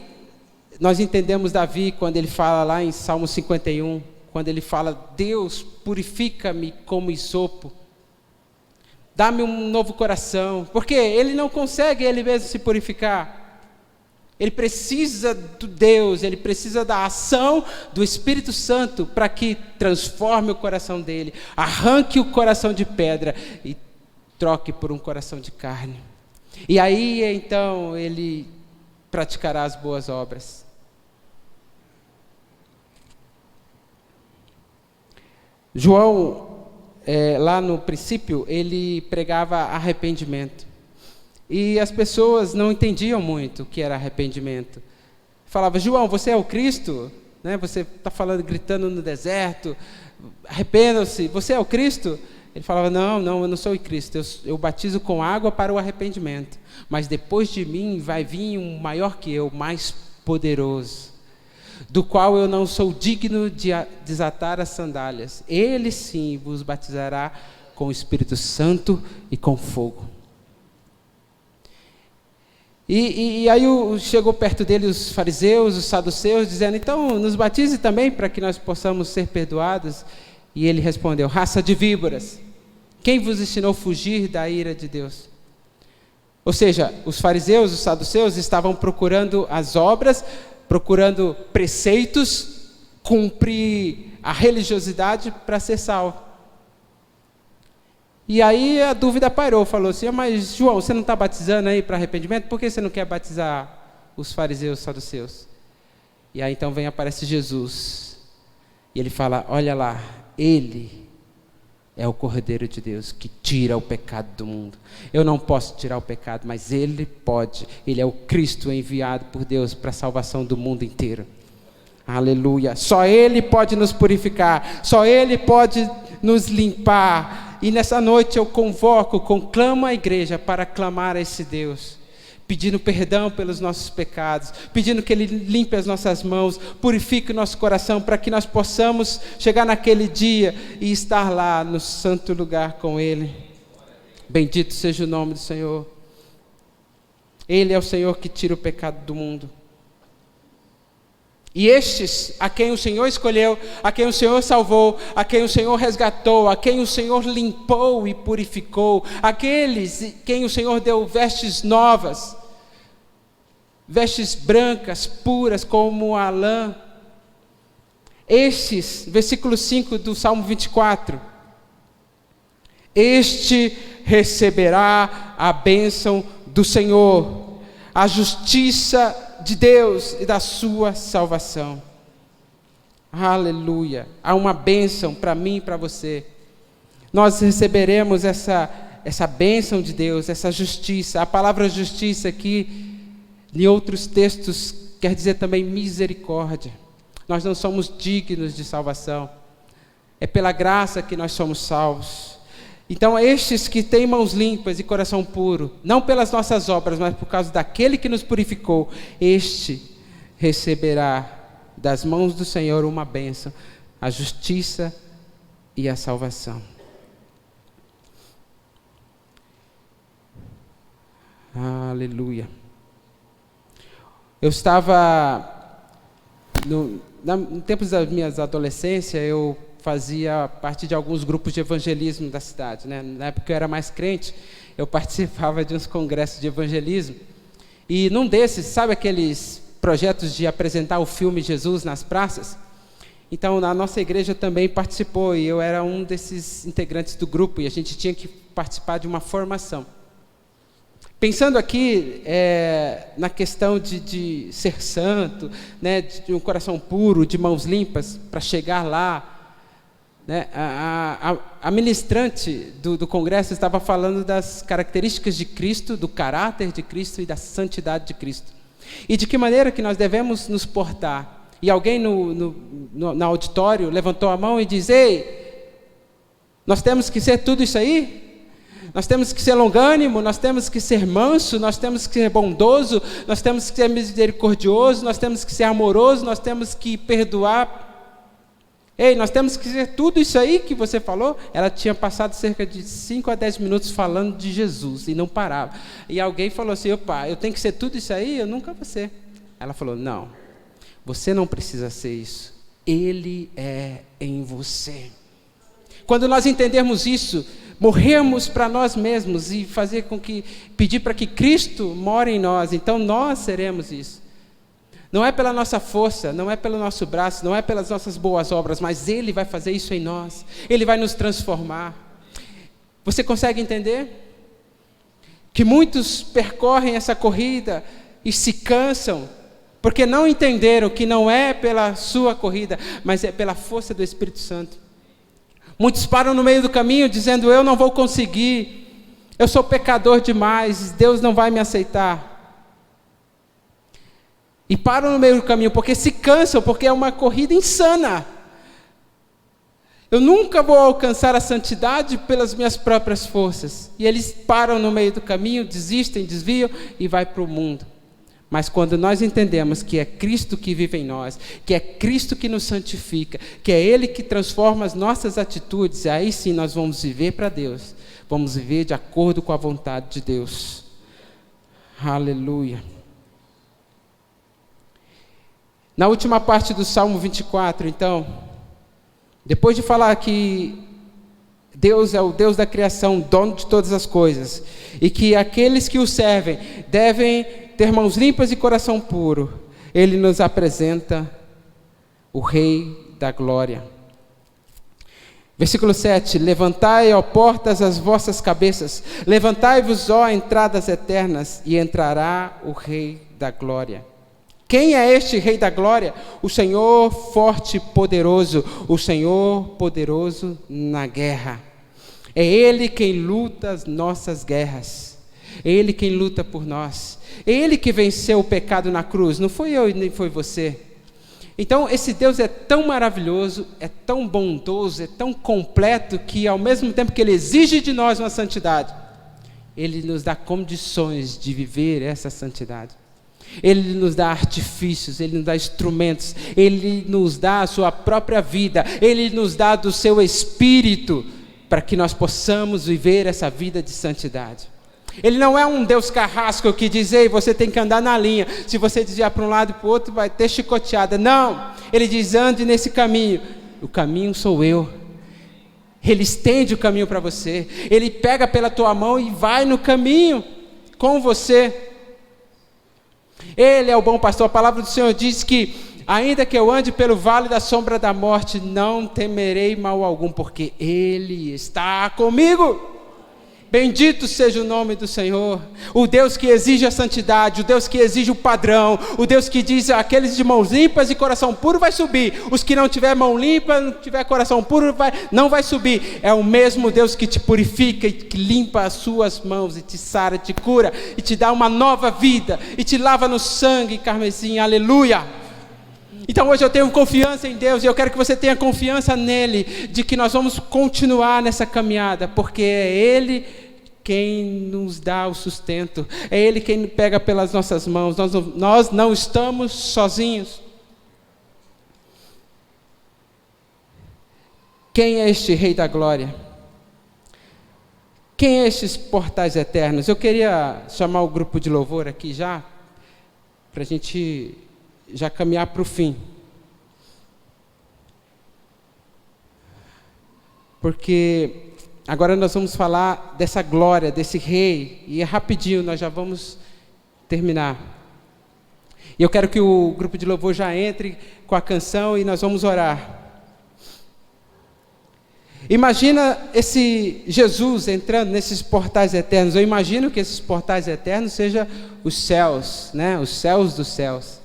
nós entendemos Davi quando ele fala lá em Salmo 51, quando ele fala: Deus, purifica-me como hisopo, dá-me um novo coração, porque ele não consegue ele mesmo se purificar. Ele precisa do Deus, ele precisa da ação do Espírito Santo para que transforme o coração dele, arranque o coração de pedra e troque por um coração de carne. E aí, então, ele praticará as boas obras. João, lá no princípio, ele pregava arrependimento. E as pessoas não entendiam muito o que era arrependimento. Falava: João, você é o Cristo? Né? Você está falando, gritando no deserto, arrependam-se, você é o Cristo? Ele falava: não, eu não sou o Cristo, eu batizo com água para o arrependimento, mas depois de mim vai vir um maior que eu, mais poderoso, do qual eu não sou digno de desatar as sandálias. Ele sim vos batizará com o Espírito Santo e com fogo. E aí chegou perto dele os fariseus, os saduceus, dizendo: então nos batize também para que nós possamos ser perdoados. E ele respondeu: raça de víboras, quem vos ensinou a fugir da ira de Deus? Ou seja, os fariseus, os saduceus estavam procurando as obras, procurando preceitos, cumprir a religiosidade para ser salvo. E aí a dúvida parou, falou assim: mas João, você não está batizando aí para arrependimento? Por que você não quer batizar os fariseus, os saduceus? E aí então aparece Jesus, e ele fala: olha lá, ele é o Cordeiro de Deus que tira o pecado do mundo. Eu não posso tirar o pecado, mas ele pode. Ele é o Cristo enviado por Deus para a salvação do mundo inteiro. Aleluia. Só ele pode nos purificar, só ele pode nos limpar. E nessa noite eu conclamo a igreja para clamar a esse Deus, pedindo perdão pelos nossos pecados, pedindo que Ele limpe as nossas mãos, purifique o nosso coração, para que nós possamos chegar naquele dia e estar lá no santo lugar com Ele. Bendito seja o nome do Senhor. Ele é o Senhor que tira o pecado do mundo. E estes, a quem o Senhor escolheu, a quem o Senhor salvou, a quem o Senhor resgatou, a quem o Senhor limpou e purificou, aqueles quem o Senhor deu vestes novas, vestes brancas, puras como a lã. Estes, versículo 5 do Salmo 24, este receberá a bênção do Senhor, a justiça de Deus e da sua salvação. Aleluia. Há uma bênção para mim e para você. Nós receberemos essa bênção de Deus, essa justiça. A palavra justiça aqui, em outros textos, quer dizer também misericórdia. Nós não somos dignos de salvação. É pela graça que nós somos salvos. Então, estes que têm mãos limpas e coração puro, não pelas nossas obras, mas por causa daquele que nos purificou, este receberá das mãos do Senhor uma bênção, a justiça e a salvação. Aleluia. Eu estava, no tempo das minhas adolescências, eu fazia parte de alguns grupos de evangelismo da cidade, né? Na época eu era mais crente, eu participava de uns congressos de evangelismo, e num desses, sabe aqueles projetos de apresentar o filme Jesus nas praças? Então, a nossa igreja também participou, e eu era um desses integrantes do grupo, e a gente tinha que participar de uma formação. Pensando aqui na questão de ser santo, né, de um coração puro, de mãos limpas, para chegar lá, né, a ministrante do congresso estava falando das características de Cristo, do caráter de Cristo e da santidade de Cristo. E de que maneira que nós devemos nos portar. E alguém no auditório levantou a mão e disse: ei, nós temos que ser tudo isso aí? Nós temos que ser longânimo, nós temos que ser manso, nós temos que ser bondoso, nós temos que ser misericordioso, nós temos que ser amoroso, nós temos que perdoar. Ei, nós temos que ser tudo isso aí que você falou? Ela tinha passado cerca de 5 a 10 minutos falando de Jesus e não parava. E alguém falou assim: opa, eu tenho que ser tudo isso aí? Eu nunca vou ser. Ela falou: não, você não precisa ser isso. Ele é em você. Quando nós entendermos isso, morrermos para nós mesmos e pedir para que Cristo more em nós, então nós seremos isso. Não é pela nossa força, não é pelo nosso braço, não é pelas nossas boas obras, mas Ele vai fazer isso em nós. Ele vai nos transformar. Você consegue entender? que muitos percorrem essa corrida e se cansam, porque não entenderam que não é pela sua corrida, mas é pela força do Espírito Santo. Muitos param no meio do caminho dizendo: eu não vou conseguir, eu sou pecador demais, Deus não vai me aceitar. E param no meio do caminho porque se cansam, porque é uma corrida insana. Eu nunca vou alcançar a santidade pelas minhas próprias forças. E eles param no meio do caminho, desistem, desviam e vai para o mundo. Mas quando nós entendemos que é Cristo que vive em nós, que é Cristo que nos santifica, que é Ele que transforma as nossas atitudes, aí sim nós vamos viver para Deus. Vamos viver de acordo com a vontade de Deus. Aleluia. Na última parte do Salmo 24, então, depois de falar que Deus é o Deus da criação, dono de todas as coisas, e que aqueles que o servem devem ter mãos limpas e coração puro, Ele nos apresenta o Rei da Glória. Versículo 7, levantai, ó portas, as vossas cabeças, levantai-vos, ó entradas eternas, e entrará o Rei da Glória. Quem é este Rei da Glória? O Senhor forte e poderoso, o Senhor poderoso na guerra. É Ele quem luta as nossas guerras, é Ele quem luta por nós, é Ele que venceu o pecado na cruz, não foi eu e nem foi você. Então esse Deus é tão maravilhoso, é tão bondoso, é tão completo, que ao mesmo tempo que Ele exige de nós uma santidade, Ele nos dá condições de viver essa santidade. Ele nos dá artifícios, Ele nos dá instrumentos, Ele nos dá a sua própria vida, Ele nos dá do seu Espírito, para que nós possamos viver essa vida de santidade. Ele não é um Deus carrasco que diz: ei, você tem que andar na linha, se você desviar para um lado e para o outro vai ter chicoteada. Não, Ele diz: ande nesse caminho, o caminho sou eu. Ele estende o caminho para você, Ele pega pela tua mão e vai no caminho com você. Ele é o bom pastor. A palavra do Senhor diz que ainda que eu ande pelo vale da sombra da morte, não temerei mal algum, porque Ele está comigo. Bendito seja o nome do Senhor, o Deus que exige a santidade, o Deus que exige o padrão, o Deus que diz: aqueles de mãos limpas e coração puro vai subir, os que não tiver mão limpa, não tiver coração puro, não vai subir. É o mesmo Deus que te purifica e que limpa as suas mãos e te sara, te cura e te dá uma nova vida e te lava no sangue carmesim. Aleluia. Então hoje eu tenho confiança em Deus e eu quero que você tenha confiança nele, de que nós vamos continuar nessa caminhada, porque é Ele quem nos dá o sustento, é Ele quem pega pelas nossas mãos, nós não estamos sozinhos. Quem é este Rei da Glória? Quem é estes portais eternos? Eu queria chamar o grupo de louvor aqui já, para a gente já caminhar para o fim. Porque agora nós vamos falar dessa glória, desse rei, e é rapidinho, nós já vamos terminar. E eu quero que o grupo de louvor já entre com a canção e nós vamos orar. Imagina esse Jesus entrando nesses portais eternos. Eu imagino que esses portais eternos sejam os céus, né? Os céus dos céus.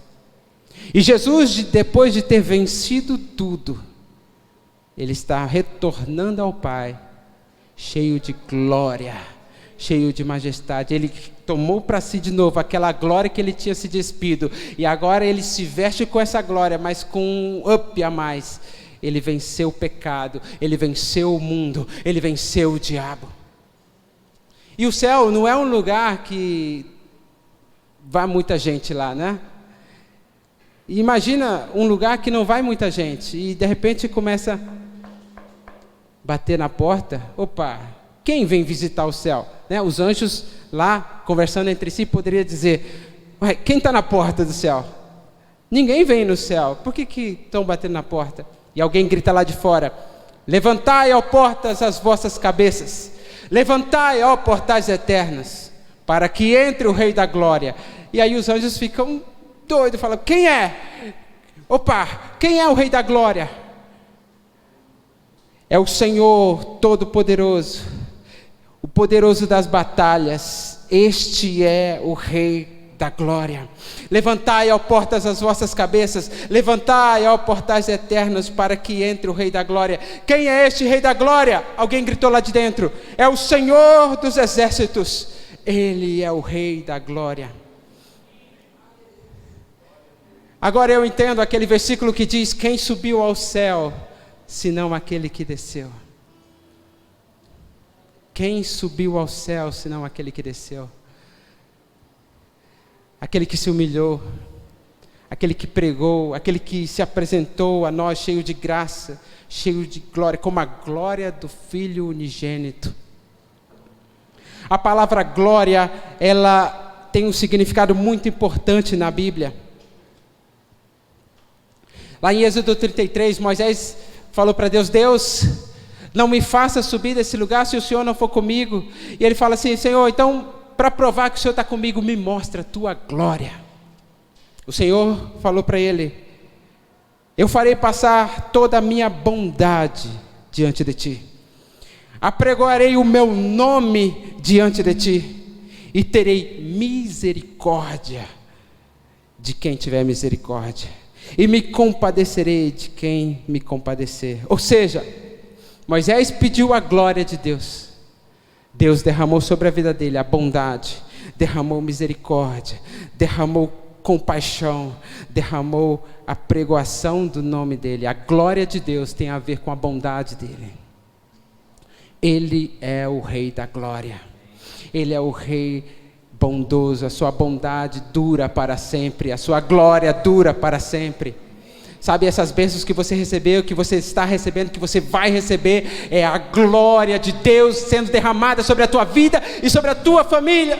E Jesus, depois de ter vencido tudo, Ele está retornando ao Pai, cheio de glória, cheio de majestade. Ele tomou para si de novo aquela glória que Ele tinha se despido, e agora Ele se veste com essa glória, mas com um up a mais. Ele venceu o pecado, Ele venceu o mundo, Ele venceu o diabo. E o céu não é um lugar que vai muita gente lá, né? Imagina um lugar que não vai muita gente e de repente começa a bater na porta. Opa, quem vem visitar o céu? Né? Os anjos lá conversando entre si poderia dizer: ué, quem está na porta do céu? Ninguém vem no céu, por que estão batendo na porta? E alguém grita lá de fora: levantai, ó portas, as vossas cabeças, levantai, ó portais eternos, para que entre o Rei da Glória. E aí os anjos ficam doido, fala: quem é? Opa, quem é o Rei da Glória? É o Senhor Todo-Poderoso, o poderoso das batalhas. este é o Rei da glória. Levantai, ó portas, as vossas cabeças, levantai, ó portais eternos, para que entre o Rei da glória. Quem é este Rei da glória? Alguém gritou lá de dentro. É o Senhor dos exércitos. Ele é o Rei da glória. Agora eu entendo aquele versículo que diz: quem subiu ao céu, senão aquele que desceu? Quem subiu ao céu, senão aquele que desceu? Aquele que se humilhou, aquele que pregou, aquele que se apresentou a nós cheio de graça, cheio de glória, como a glória do Filho unigênito. A palavra glória, ela tem um significado muito importante na Bíblia. Lá em Êxodo 33, Moisés falou para Deus: Deus, não me faça subir desse lugar se o Senhor não for comigo. E ele fala assim: Senhor, então, para provar que o Senhor está comigo, me mostra a tua glória. O Senhor falou para ele: eu farei passar toda a minha bondade diante de ti, apregoarei o meu nome diante de ti, e terei misericórdia de quem tiver misericórdia, e me compadecerei de quem me compadecer. Ou seja, Moisés pediu a glória de Deus. Deus derramou sobre a vida dele a bondade, derramou misericórdia, derramou compaixão, derramou a pregoação do nome dele. A glória de Deus tem a ver com a bondade dele. Ele é o Rei da glória. Ele é o Rei bondoso. A sua bondade dura para sempre. A sua glória dura para sempre. Sabe, essas bênçãos que você recebeu, que você está recebendo, que você vai receber, é a glória de Deus sendo derramada sobre a tua vida e sobre a tua família.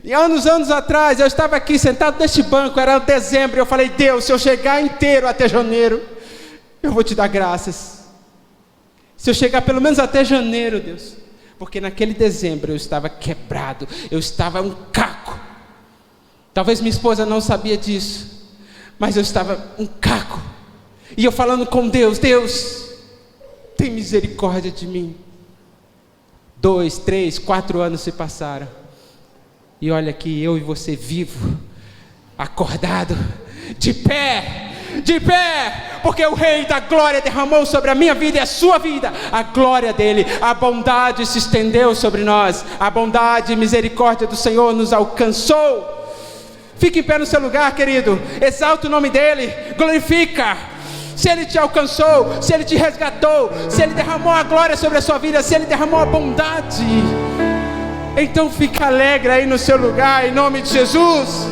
E anos atrás, eu estava aqui sentado neste banco, era dezembro, e eu falei: Deus, se eu chegar inteiro até janeiro, eu vou te dar graças. Se eu chegar pelo menos até janeiro, Deus, porque naquele dezembro eu estava quebrado, eu estava um caco. Talvez minha esposa não sabia disso, mas eu estava um caco, e eu falando com Deus: Deus, tem misericórdia de mim. 2, 3, 4 anos se passaram, e olha aqui, eu e você vivo, acordado, de pé, porque o Rei da glória derramou sobre a minha vida e a sua vida a glória dele. A bondade se estendeu sobre nós, a bondade e misericórdia do Senhor nos alcançou. Fique em pé no seu lugar, querido. Exalta o nome dele, glorifica. Se ele te alcançou, se ele te resgatou, se ele derramou a glória sobre a sua vida, se ele derramou a bondade, então fica alegre aí no seu lugar, em nome de Jesus.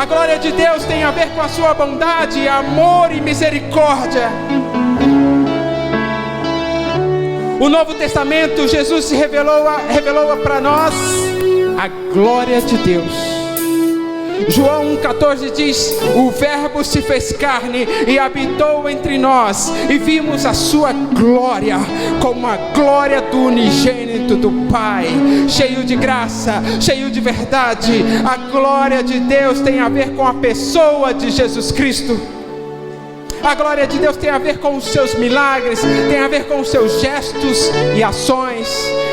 A glória de Deus tem a ver com a sua bondade, amor e misericórdia. O Novo Testamento, Jesus se revelou para nós a glória de Deus. João 1,14 diz: o verbo se fez carne e habitou entre nós, e vimos a sua glória, como a glória do unigênito do Pai, cheio de graça, cheio de verdade. A glória de Deus tem a ver com a pessoa de Jesus Cristo. A glória de Deus tem a ver com os seus milagres, tem a ver com os seus gestos e ações,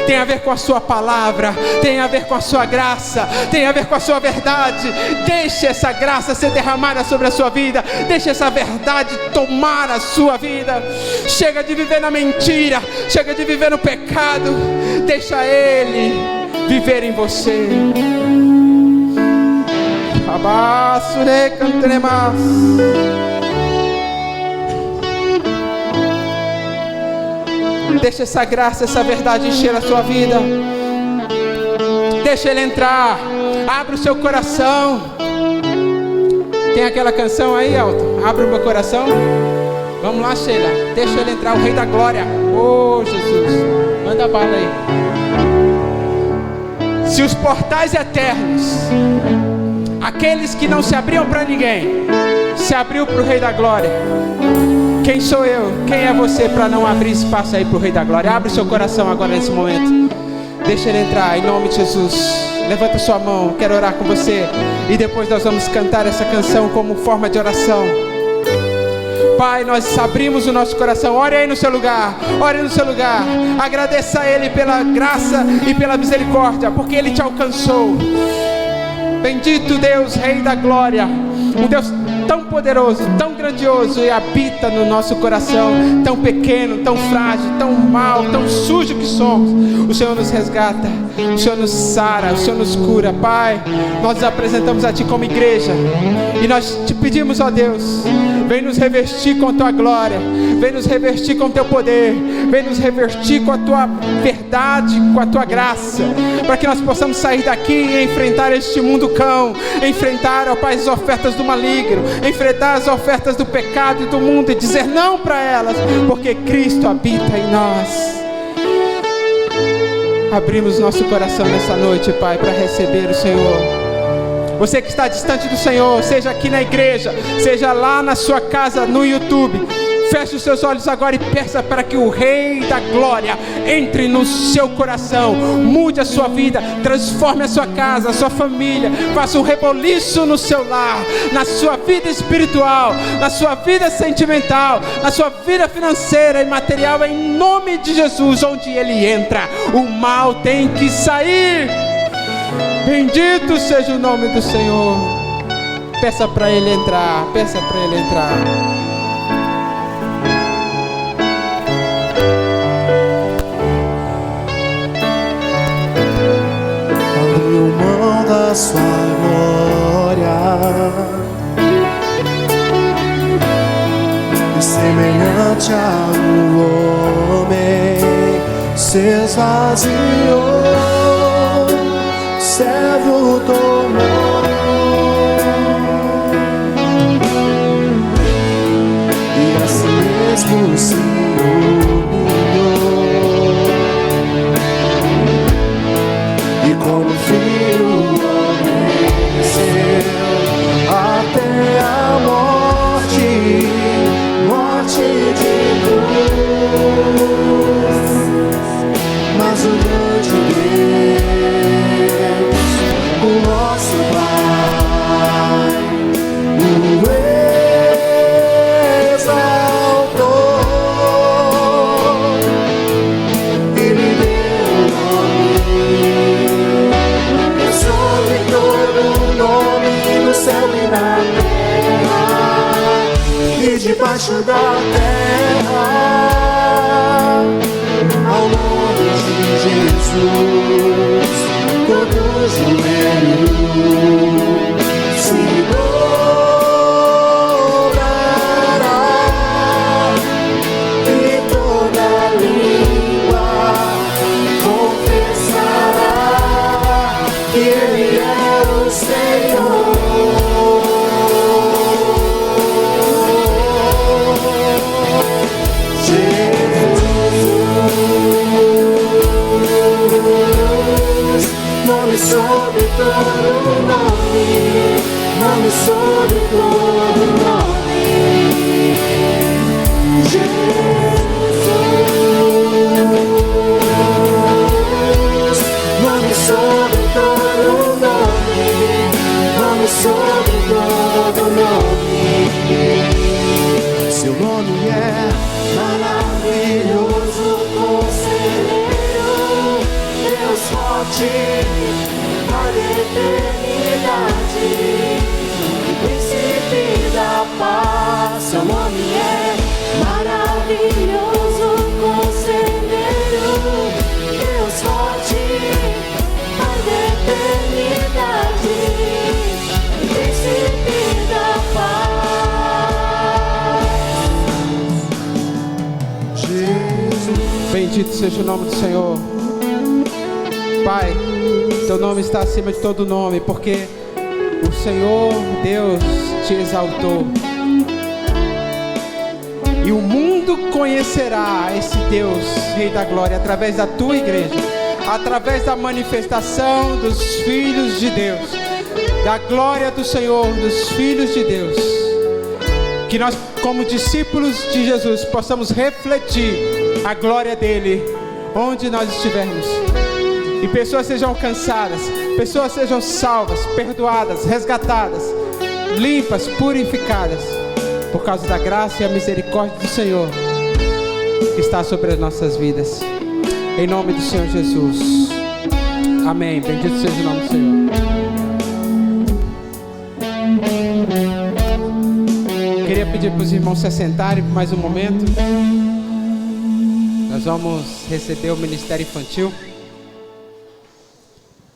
tem a ver com a sua palavra, tem a ver com a sua graça, tem a ver com a sua verdade. Deixe essa graça ser derramada sobre a sua vida, deixe essa verdade tomar a sua vida. Chega de viver na mentira, chega de viver no pecado, deixa Ele viver em você. Abaço, né, cantremos. Deixa essa graça, essa verdade encher a sua vida. Deixa Ele entrar. Abre o seu coração. Tem aquela canção aí, Elton? Abre o meu coração. Vamos lá, Sheila. Deixa Ele entrar, o Rei da glória. Oh, Jesus, manda bala aí. Se os portais eternos, aqueles que não se abriam para ninguém, se abriu para o Rei da glória, quem sou eu? Quem é você para não abrir espaço aí para o Rei da glória? Abre seu coração agora nesse momento. Deixa Ele entrar em nome de Jesus. Levanta sua mão, quero orar com você. E depois nós vamos cantar essa canção como forma de oração. Pai, nós abrimos o nosso coração. Ore aí no seu lugar, ore no seu lugar. Agradeça a Ele pela graça e pela misericórdia, porque Ele te alcançou. Bendito Deus, Rei da Glória, um Deus tão poderoso, tão grandioso, e habita no nosso coração, tão pequeno, tão frágil, tão mau, tão sujo que somos. O Senhor nos resgata, o Senhor nos sara, o Senhor nos cura. Pai, nós nos apresentamos a Ti como igreja, e nós te pedimos, ó Deus, vem nos revestir com Tua glória, vem nos revestir com Teu poder, vem nos revestir com a Tua verdade, com a Tua graça, para que nós possamos sair daqui e enfrentar este mundo cão, enfrentar, ó Pai, as ofertas do maligno, enfrentar as ofertas do pecado e do mundo, e dizer não para elas, porque Cristo habita em nós. Abrimos nosso coração nessa noite, Pai, para receber o Senhor. Você que está distante do Senhor, seja aqui na igreja, seja lá na sua casa, no YouTube, feche os seus olhos agora e peça para que o Rei da Glória entre no seu coração, mude a sua vida, transforme a sua casa, a sua família, faça um reboliço no seu lar, na sua vida espiritual, na sua vida sentimental, na sua vida financeira e material, em nome de Jesus. Onde Ele entra, o mal tem que sair. Bendito seja o nome do Senhor. Peça para Ele entrar, peça para Ele entrar. Da sua glória, e semelhante ao homem se esvaziou, servo tomou, e assim mesmo se humilhou, e como filho até a morte, morte de cruz. Mas o grande Deus, o nosso Pai, o exaltou e lhe deu o nome, é sobre todo nome no céu e na terra, e debaixo da terra, ao nome de Jesus, todo joelho se dobrará, e toda língua confessará que Ele é o Senhor. Nome sobre todo nome, nome sobre todo nome, Jesus. Nome sobre todo nome, nome sobre todo nome. Seu nome é maravilhoso, conselheiro, Deus forte, Pai da eternidade, Príncipe da paz. Seu nome é maravilhoso, conselheiro, Deus forte, Pai da eternidade, Príncipe da paz. Jesus. Bendito seja o nome do Senhor. Pai, Teu nome está acima de todo nome, porque o Senhor Deus te exaltou. E o mundo conhecerá esse Deus, Rei da Glória, através da Tua igreja, através da manifestação dos filhos de Deus, da glória do Senhor, dos filhos de Deus. Que nós, como discípulos de Jesus, possamos refletir a glória dEle onde nós estivermos, e pessoas sejam alcançadas, pessoas sejam salvas, perdoadas, resgatadas, limpas, purificadas, por causa da graça e a misericórdia do Senhor que está sobre as nossas vidas. Em nome do Senhor Jesus. Amém. Bendito seja o nome do Senhor. Queria pedir para os irmãos se assentarem por mais um momento. Nós vamos receber o Ministério Infantil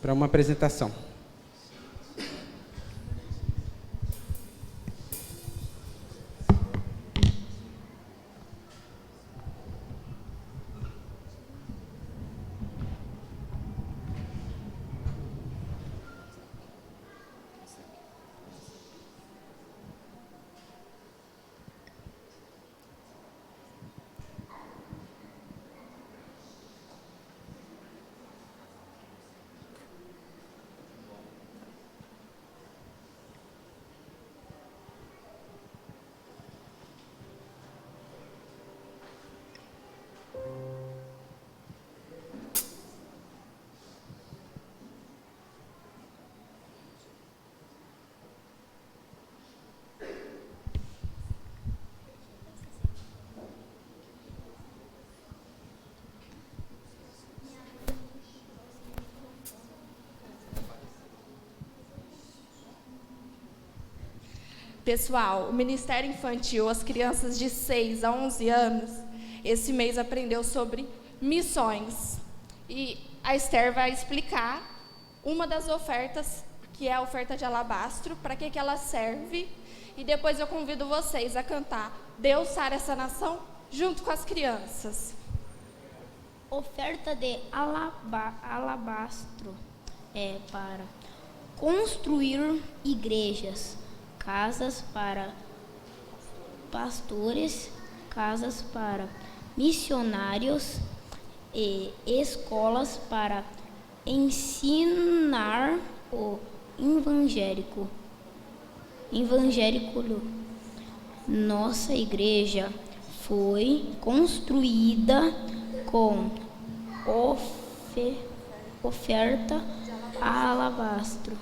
para uma apresentação. Pessoal, o Ministério Infantil, as crianças de 6 a 11 anos, esse mês aprendeu sobre missões. E a Esther vai explicar uma das ofertas, que é a oferta de alabastro, para que ela serve. E depois eu convido vocês a cantar Deus sara essa nação, junto com as crianças. Oferta de alabastro é para construir igrejas, casas para pastores, casas para missionários e escolas para ensinar o evangélico. Nossa igreja foi construída com oferta a alabastro.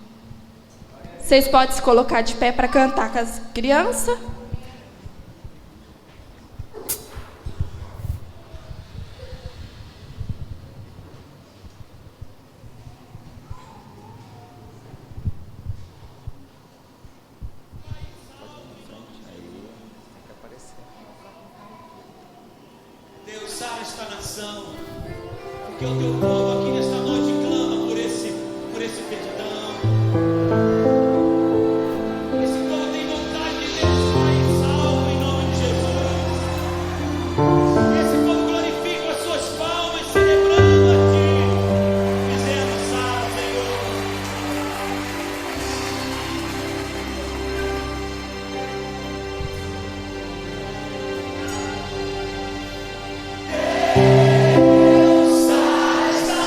Vocês podem se colocar de pé para cantar com as crianças? Deus sara esta nação, porque o teu povo aqui nesta noite clama por esse perdão. Esse povo tem vontade de ver esse país salvo em nome de Jesus. Esse povo glorifica as suas palmas, celebrando a Ti, dizendo: sara, Senhor. Deus sara esta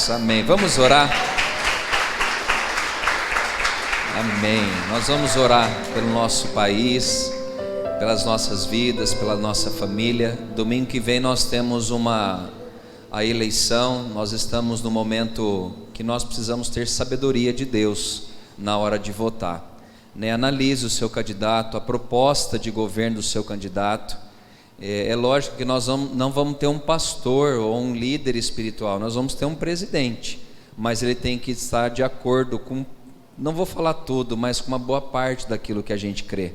Deus. Amém. Vamos orar. Amém. Nós vamos orar pelo nosso país, pelas nossas vidas, pela nossa família. Domingo que vem nós temos a eleição. Nós estamos no momento que nós precisamos ter sabedoria de Deus na hora de votar. Analise o seu candidato, a proposta de governo do seu candidato. É lógico que nós não vamos ter um pastor ou um líder espiritual, nós vamos ter um presidente, mas ele tem que estar de acordo com, não vou falar tudo, mas com uma boa parte daquilo que a gente crê.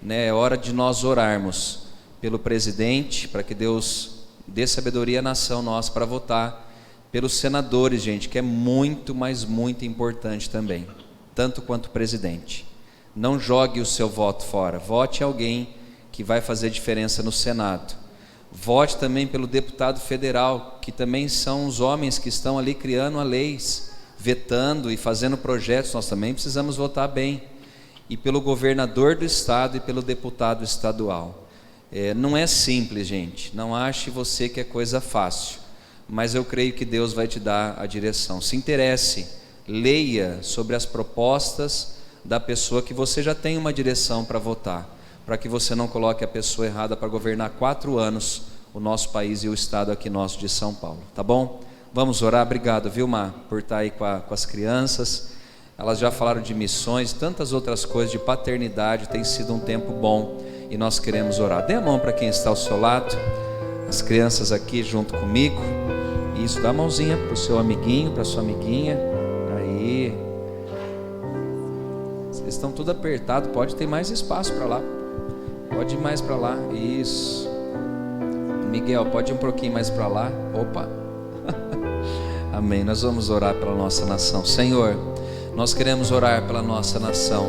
É hora de nós orarmos pelo presidente, para que Deus dê sabedoria à nação nossa para votar, pelos senadores, gente, que é muito, mas muito importante também, tanto quanto o presidente. Não jogue o seu voto fora, vote em alguém que vai fazer diferença no Senado. Vote também pelo deputado federal, que também são os homens que estão ali criando leis, vetando e fazendo projetos. Nós também precisamos votar bem. E pelo governador do estado e pelo deputado estadual. Não é simples, gente, não ache você que é coisa fácil, mas eu creio que Deus vai te dar a direção. Se interesse, leia sobre as propostas da pessoa que você já tem uma direção para votar, para que você não coloque a pessoa errada para governar 4 anos o nosso país e o estado aqui nosso de São Paulo, tá bom? Vamos orar. Obrigado, Vilma, por estar aí com as crianças. Elas já falaram de missões, tantas outras coisas, de paternidade. Tem sido um tempo bom e nós queremos orar. Dê a mão para quem está ao seu lado, as crianças aqui junto comigo. Isso, dá a mãozinha para o seu amiguinho, para a sua amiguinha. Aí, vocês estão tudo apertado, pode ter mais espaço para lá, pode ir mais para lá. Isso, Miguel, pode ir um pouquinho mais para lá. Opa. Amém. Nós vamos orar pela nossa nação. Senhor, nós queremos orar pela nossa nação,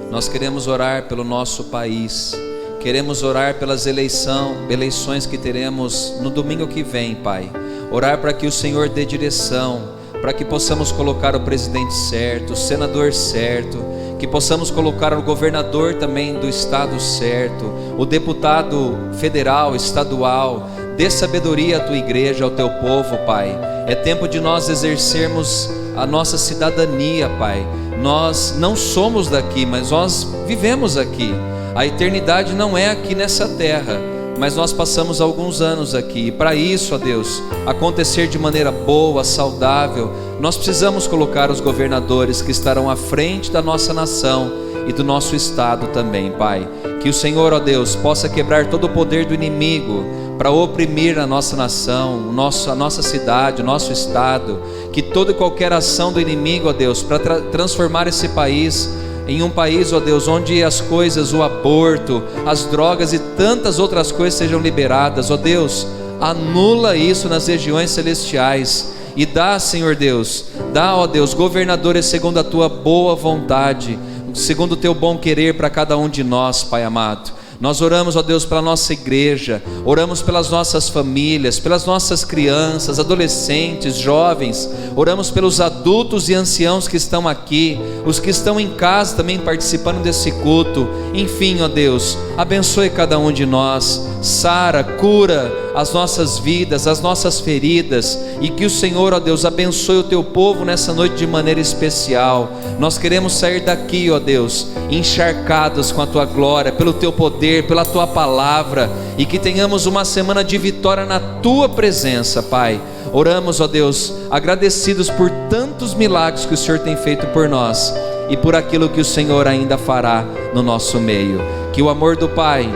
nós queremos orar pelo nosso país, queremos orar pelas eleições que teremos no domingo que vem, Pai. Orar para que o Senhor dê direção, para que possamos colocar o presidente certo, o senador certo, que possamos colocar o governador também do estado certo, o deputado federal, estadual. Dê sabedoria à tua igreja, ao teu povo, Pai. É tempo de nós exercermos a nossa cidadania, Pai. Nós não somos daqui, mas nós vivemos aqui. A eternidade não é aqui nessa terra, mas nós passamos alguns anos aqui. E para isso, ó Deus, acontecer de maneira boa, saudável, nós precisamos colocar os governadores que estarão à frente da nossa nação e do nosso estado também, Pai. Que o Senhor, ó Deus, possa quebrar todo o poder do inimigo para oprimir a nossa nação, a nossa cidade, o nosso estado. Que toda e qualquer ação do inimigo, ó Deus, para transformar esse país em um país, ó Deus, onde as coisas, o aborto, as drogas e tantas outras coisas sejam liberadas, ó Deus, anula isso nas regiões celestiais e dá, Senhor Deus, ó Deus, governadores segundo a tua boa vontade, segundo o teu bom querer para cada um de nós, Pai amado. Nós oramos, ó Deus, pela nossa igreja, oramos pelas nossas famílias, pelas nossas crianças, adolescentes, jovens, oramos pelos adultos e anciãos que estão aqui, os que estão em casa também participando desse culto. Enfim, ó Deus, abençoe cada um de nós, sara, cura as nossas vidas, as nossas feridas, e que o Senhor, ó Deus, abençoe o teu povo nessa noite de maneira especial. Nós queremos sair daqui, ó Deus, encharcados com a tua glória, pelo teu poder, pela tua palavra, e que tenhamos uma semana de vitória na tua presença, Pai. Oramos, ó Deus, agradecidos por tantos milagres que o Senhor tem feito por nós e por aquilo que o Senhor ainda fará no nosso meio. Que o amor do Pai,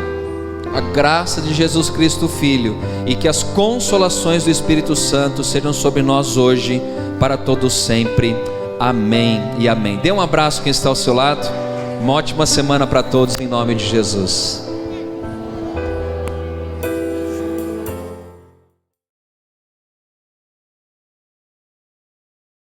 a graça de Jesus Cristo Filho e que as consolações do Espírito Santo sejam sobre nós hoje, para todos sempre. Amém e amém. Dê um abraço quem está ao seu lado. Uma ótima semana para todos, em nome de Jesus.